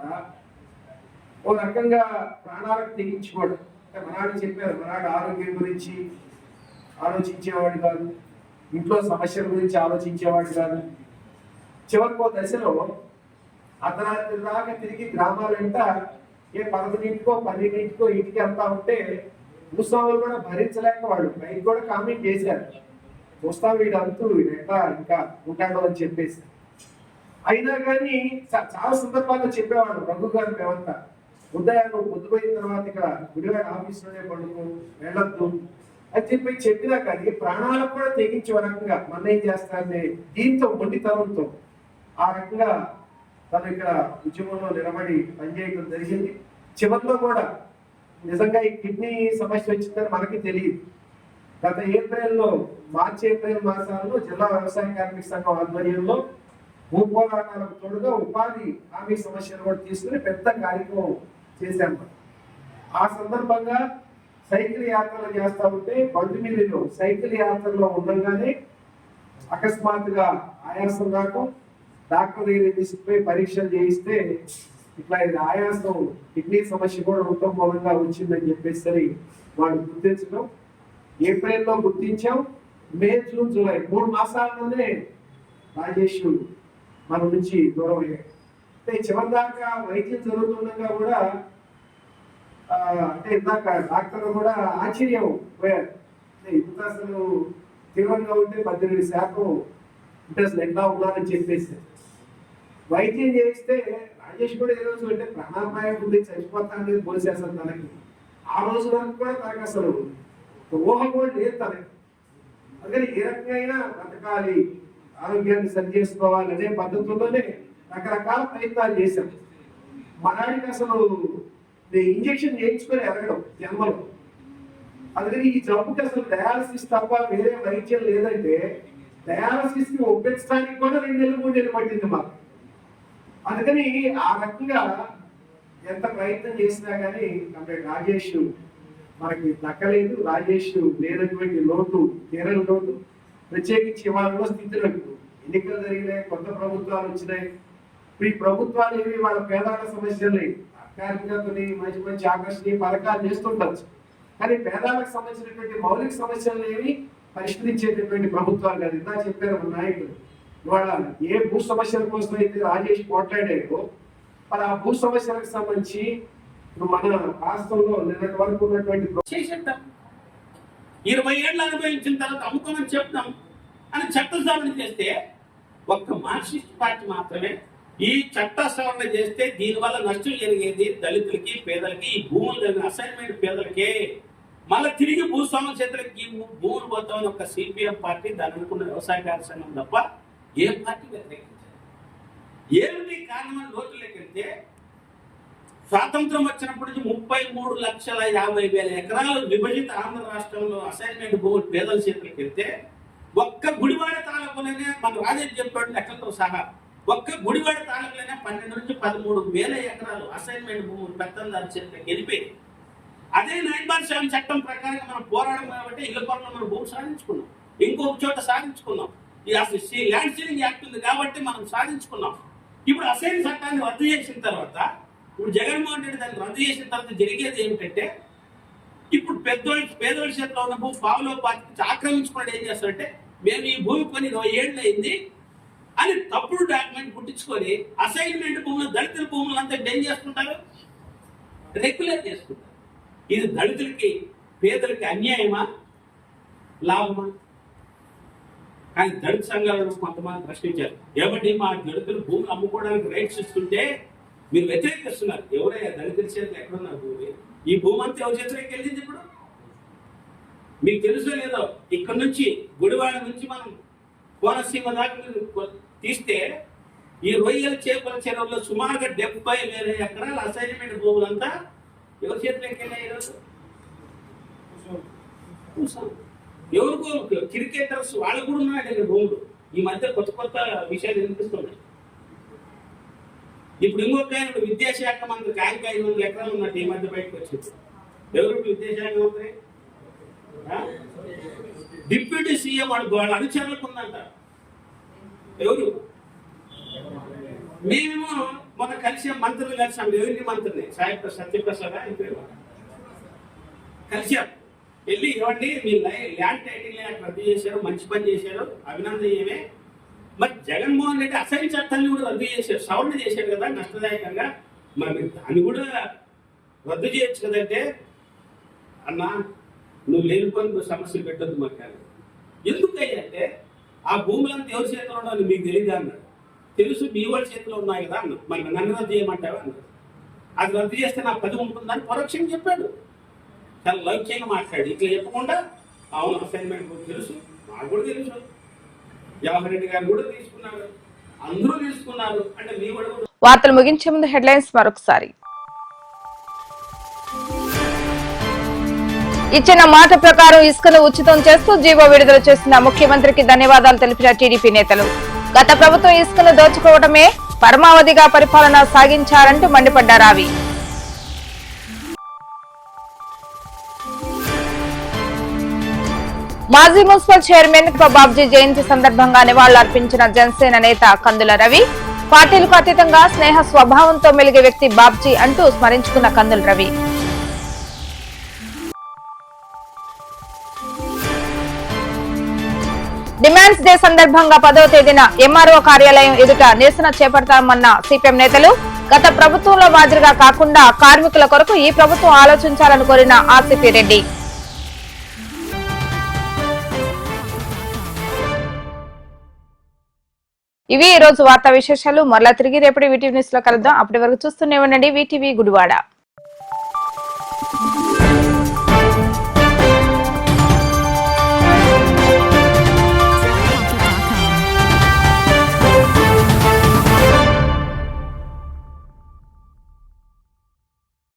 ఓ రకంగా ప్రాణాలకు తెగించుకోవడం. మనాడు చెప్పారు, మనాడు ఆరోగ్యం గురించి ఆలోచించేవాడు కాదు, ఇంట్లో సమస్యల గురించి ఆలోచించేవాడు కాదు. చివరికి ఓ దశలో అర్ధరాత్రి దాకా తిరిగి గ్రామాలంట 11ంటికో 12ంటికో ఇంటికి వెళ్తా ఉంటే భూస్వాములు కూడా భరించలేక వాళ్ళు పైకి కూడా కామెంట్ చేశారు, చూస్తాం వీడు అంతూ ఎట్లా ఇంకా ఉంటాడో అని చెప్పేసి. అయినా కానీ చాలా సందర్భాల్లో చెప్పేవాడు రఘు గారు మేమంతా, ఉదయాన్ని పొద్దుపోయిన తర్వాత ఇక్కడ గుడివాడ ఆఫీసులోనే పడుకో, వెళ్ళొద్దు అని చెప్పినా కానీ ప్రాణాలకు కూడా తెగించే రకంగా మన ఏం చేస్తారని దీంతో మొండితనంతో ఆ రకంగా తను ఇక్కడ ఉద్యమంలో నిలబడి పనిచేయడం జరిగింది. చివరిలో కూడా నిజంగా ఈ కిడ్నీ సమస్య వచ్చిందని మనకి తెలియదు. గత మార్చి ఏప్రిల్ మాసాల్లో జిల్లా వ్యవసాయ కార్మిక సంఘం ఆధ్వర్యంలో భూ పోరాటాలకు తోడుగా ఉపాధి హామీ సమస్యలు కూడా తీసుకుని పెద్ద కార్యక్రమం చేశాము. ఆ సందర్భంగా సైకిల్ యాత్రలు చేస్తా ఉంటే బంధుమిల్లిలో సైకిల్ యాత్రలో ఉండగానే అకస్మాత్తుగా ఆయాసం నాకు డాక్టర్ దగ్గర తీసుకుపోయి పరీక్షలు చేయిస్తే ఇట్లా ఇది ఆయాసం కిడ్నీ సమస్య కూడా ఉండటం మూలంగా వచ్చిందని చెప్పేసరి వాళ్ళు గుర్తించడం. ఏప్రిల్లో గుర్తించాం, మే, జూన్, జూలై 3 మాసాల్లోనే రాజేష్ మన నుంచి దూరం అయ్యాడు. అంటే చివరి దాకా వైద్యం జరుగుతుండగా కూడా అంటే ఇందాక డాక్టర్ కూడా ఆశ్చర్యం పోయారు. ఇంత అసలు తీవ్రంగా ఉంటే 18% అంటే అసలు ఎట్లా ఉన్నారని చెప్పేసి వైద్యం చేస్తే రాజేష్ కూడా ఏ రోజు అంటే ప్రాణాపాయం ఉంది, చచ్చిపోతానని పోసేస్తాను తనకి. ఆ రోజు వరకు కూడా తనకు అసలు ఊహ కూడా లేదు తనకి. అందుకని ఏ రకంగా బతకాలి, ఆరోగ్యాన్ని సరి చేసుకోవాలి అనే పద్ధతుల్లోనే రకరకాల ప్రయత్నాలు చేశాం. మనాడికి అసలు ఇంజెక్షన్ చేయించుకొని ఎరగడం జన్మలో. అందుకని ఈ జబ్బుకి అసలు డయాలసిస్ తప్ప వేరే వైద్యం లేదంటే డయాలసిస్ కి ఒప్పించడానికి కూడా 2 నెలలు 3 నెలలు పట్టింది మాకు. అందుకని ఆ రకంగా ఎంత ప్రయత్నం చేసినా కానీ కంప్లీట్ రాజేష్ మనకి దక్కలేదు. రాజేష్ లేనటువంటి లోటు, తీరని లోటు. ప్రత్యేకించి ఇవాళ స్థితిలో ఎన్నికలు జరిగినాయి, కొత్త ప్రభుత్వాలు వచ్చినాయి. ఈ ప్రభుత్వాలు ఏవి వాళ్ళ పేదల సమస్యలు తాత్కాలికంగా కొన్ని మంచి మంచి ఆకర్షణీయ పథకాలు చేస్తుండొచ్చు, కానీ పేదలకు సంబంధించినటువంటి మౌలిక సమస్యలు ఏవి పరిష్కరించేటటువంటి ప్రభుత్వాలు కాదు. ఇందా చెప్పారు మన నాయకులు. ఇవాళ ఏ భూ సమస్యల కోసం అయితే రాజేష్ పోట్లాడారో మరి ఆ భూ సమస్యలకు సంబంధించి మన రాష్ట్రంలో నిన్నటి వరకు ఉన్నటువంటి 20 ఏళ్ళు అనుభవించిన తర్వాత అమ్ముకోమని చెప్తాం అని చట్ట సవరణ చేస్తే ఒక్క మార్క్సిస్ట్ పార్టీ మాత్రమే ఈ చట్ట సవరణ చేస్తే దీనివల్ల నష్టం జరిగేది దళితులకి, పేదలకి, ఈ భూములు జరిగిన అసైన్మెంట్ పేదలకే, మళ్ళీ తిరిగి భూస్వాముల చేతులకి భూములు పోతామని ఒక సిపిఎం పార్టీ దాని అనుకున్న వ్యవసాయకార సంఘం తప్ప ఏ పార్టీ వ్యతిరేకించారు. ఏమిటి కారణమని లోతులోకి వెళ్తే స్వాతంత్రం వచ్చినప్పటి నుంచి 33,50,000 ఎకరాలు విభజిత ఆంధ్ర రాష్ట్రంలో అసైన్మెంట్ భూములు పేదల చేతులకు వెళ్తే ఒక్క గుడివాడ తాలూకులోనే మన రాజేష్ చెప్పాడు లెక్కలతో సహా ఒక్క గుడివాడ తాలూకులోనే 12 నుంచి 13,000 ఎకరాలు అసైన్మెంట్ భూములు పెత్తందారి చేతులకు వెళ్ళిపోయి అదే 9/7 చట్టం ప్రకారం మనం పోరాడడం కాబట్టి ఇళ్ల పనులు మనం భూమి సాధించుకున్నాం, ఇంకొక చోట సాధించుకున్నాం. అసలు ల్యాండ్ సీలింగ్ యాక్ట్ ఉంది కాబట్టి మనం సాధించుకున్నాం. ఇప్పుడు అసైన్ చట్టాన్ని రద్దు చేసిన తర్వాత ఇప్పుడు జగన్మోహన్ రెడ్డి దాన్ని రద్దు చేసిన తర్వాత జరిగేది ఏమిటంటే ఇప్పుడు పేదోళ్ళ చేతిలో ఉన్న భూమి పావులో పార్టీ ఆక్రమించుకున్నాడు. ఏం చేస్తారంటే మేము ఈ భూమి కొని 20 ఏళ్ళు అయింది అని తప్పుడు డాక్యుమెంట్ పుట్టించుకొని అసైన్మెంట్ భూములు దళితుల భూములంతా డెన్ చేసుకుంటారు, రెగ్యులర్ చేసుకుంటారు. ఇది దళితులకి పేదలకి అన్యాయమా లాభమా? కానీ దళిత సంఘాలను కొంతమంది ప్రశ్నించారు, ఏమంటే మా దళితులు భూములు అమ్ముకోవడానికి రైట్స్ ఇస్తుంటే మీరు వ్యతిరేకిస్తున్నారు. ఎవరైనా దళితుల చేతిలో ఎక్కడున్నారు భూమి? ఈ భూమి అంతా ఎవరి చేతిలోకి వెళ్ళింది? ఇప్పుడు మీకు తెలుసో లేదో, ఇక్కడ నుంచి గుడివాడ నుంచి మనం కోనసీమ దాకా తీస్తే ఈ రొయ్యల చేపల చెరువుల్లో సుమారుగా 70,000 ఎకరాల అసైన్మెంట్ భూములంతా ఎవరి చేతిలోకి వెళ్ళాయి? ఈరోజు ఎవరికో క్రికెటర్స్ వాళ్ళు కూడా ఉన్నాయండి భూములు. ఈ మధ్య కొత్త కొత్త విషయాలు వినిపిస్తున్నాయి. ఇప్పుడు ఇంకొక ఆయన విద్యాశాఖ మంత్రికి ఆయనకి 500 ఎకరాలు ఉన్నట్టు ఈ మధ్య బయటకు వచ్చింది. ఎవరు విద్యాశాఖ మంత్రి? డిప్యూటీ సీఎం వాళ్ళ అనుచరులకు ఉందంట. ఎవరు? మేమేమో మొన్న కలిసి మంత్రులు కలిసాం, రెవెన్యూ మంత్రిని సత్యప్రసాద్ కలిసాం. వెళ్ళి ఇవ్వండి మీ ల్యాండ్ టైటిల్ యాక్ట్ రద్దు చేశారు, మంచి పని చేశారు, అభినందనీయమే. మరి జగన్మోహన్ రెడ్డి అసైన్ చట్టాన్ని కూడా రద్దు చేశారు, సవరణ చేశారు కదా నష్టదాయకంగా. మరి దాన్ని కూడా రద్దు చేయొచ్చు కదంటే, అన్నా నువ్వు లేనిపోయిన సమస్యలు పెట్టొద్దు మాకు. ఎందుకంటే ఆ భూములంతా ఎవరి చేతిలో ఉండాలని మీకు తెలియదు అన్నాడు. తెలుసు, మీ వాళ్ళ చేతిలో ఉన్నాయి కదా అన్న. మరి నన్ను రద్దు చేయమంటావా అన్నాడు. అది రద్దు చేస్తే నాకు 10 ఉంటుందని పరోక్షంగా చెప్పాడు. చాలా లౌక్యంగా మాట్లాడి ఇట్లా చెప్పకుండా అవును అసైన్మెంట్ తెలుసు, నాకు కూడా తెలుసు, జవహర్ రెడ్డి గారు కూడా తీసుకున్నారు, అందరూ తీసుకున్నారు అంటే మీ కూడా. వార్తలు ముగించే ముందు హెడ్లైన్స్ మరొకసారి. ఇచ్చిన మాట ప్రకారం ఇసుకను ఉచితం చేస్తూ జీవో విడుదల చేసిన ముఖ్యమంత్రికి ధన్యవాదాలు తెలిపిన టీడీపీ నేతలు. గత ప్రభుత్వం ఇసుకను దోచుకోవడమే పరమావధిగా పరిపాలన సాగించారంటూ మండిపడ్డారు రావి. మాజీ మున్సిపల్ చైర్మన్ బాబ్జీ జయంతి సందర్భంగా నివాళులర్పించిన జనసేన నేత కందుల రవి. పార్టీలకు అతీతంగా స్నేహ స్వభావంతో మెలిగే వ్యక్తి బాబ్జీ అంటూ స్మరించుకున్న కందుల రవి. డిమాండ్స్ డే సందర్భంగా 10వ తేదీన ఎంఆర్ఓ కార్యాలయం ఎదుట నిరసన చేపడతామన్న సిపిఎం నేతలు. గత ప్రభుత్వంలో మాదిరిగా కాకుండా కార్మికుల కొరకు ఈ ప్రభుత్వం ఆలోచించాలని కోరిన ఆర్సీపీ రెడ్డి. ఇవి ఈ రోజు వార్తా విశేషాలు. మరలా తిరిగి రేపటి వీటీవీ న్యూస్ లో కలుద్దాం. అప్పటి వరకు చూస్తూనే ఉండండి వీటీవీ గుడివాడ.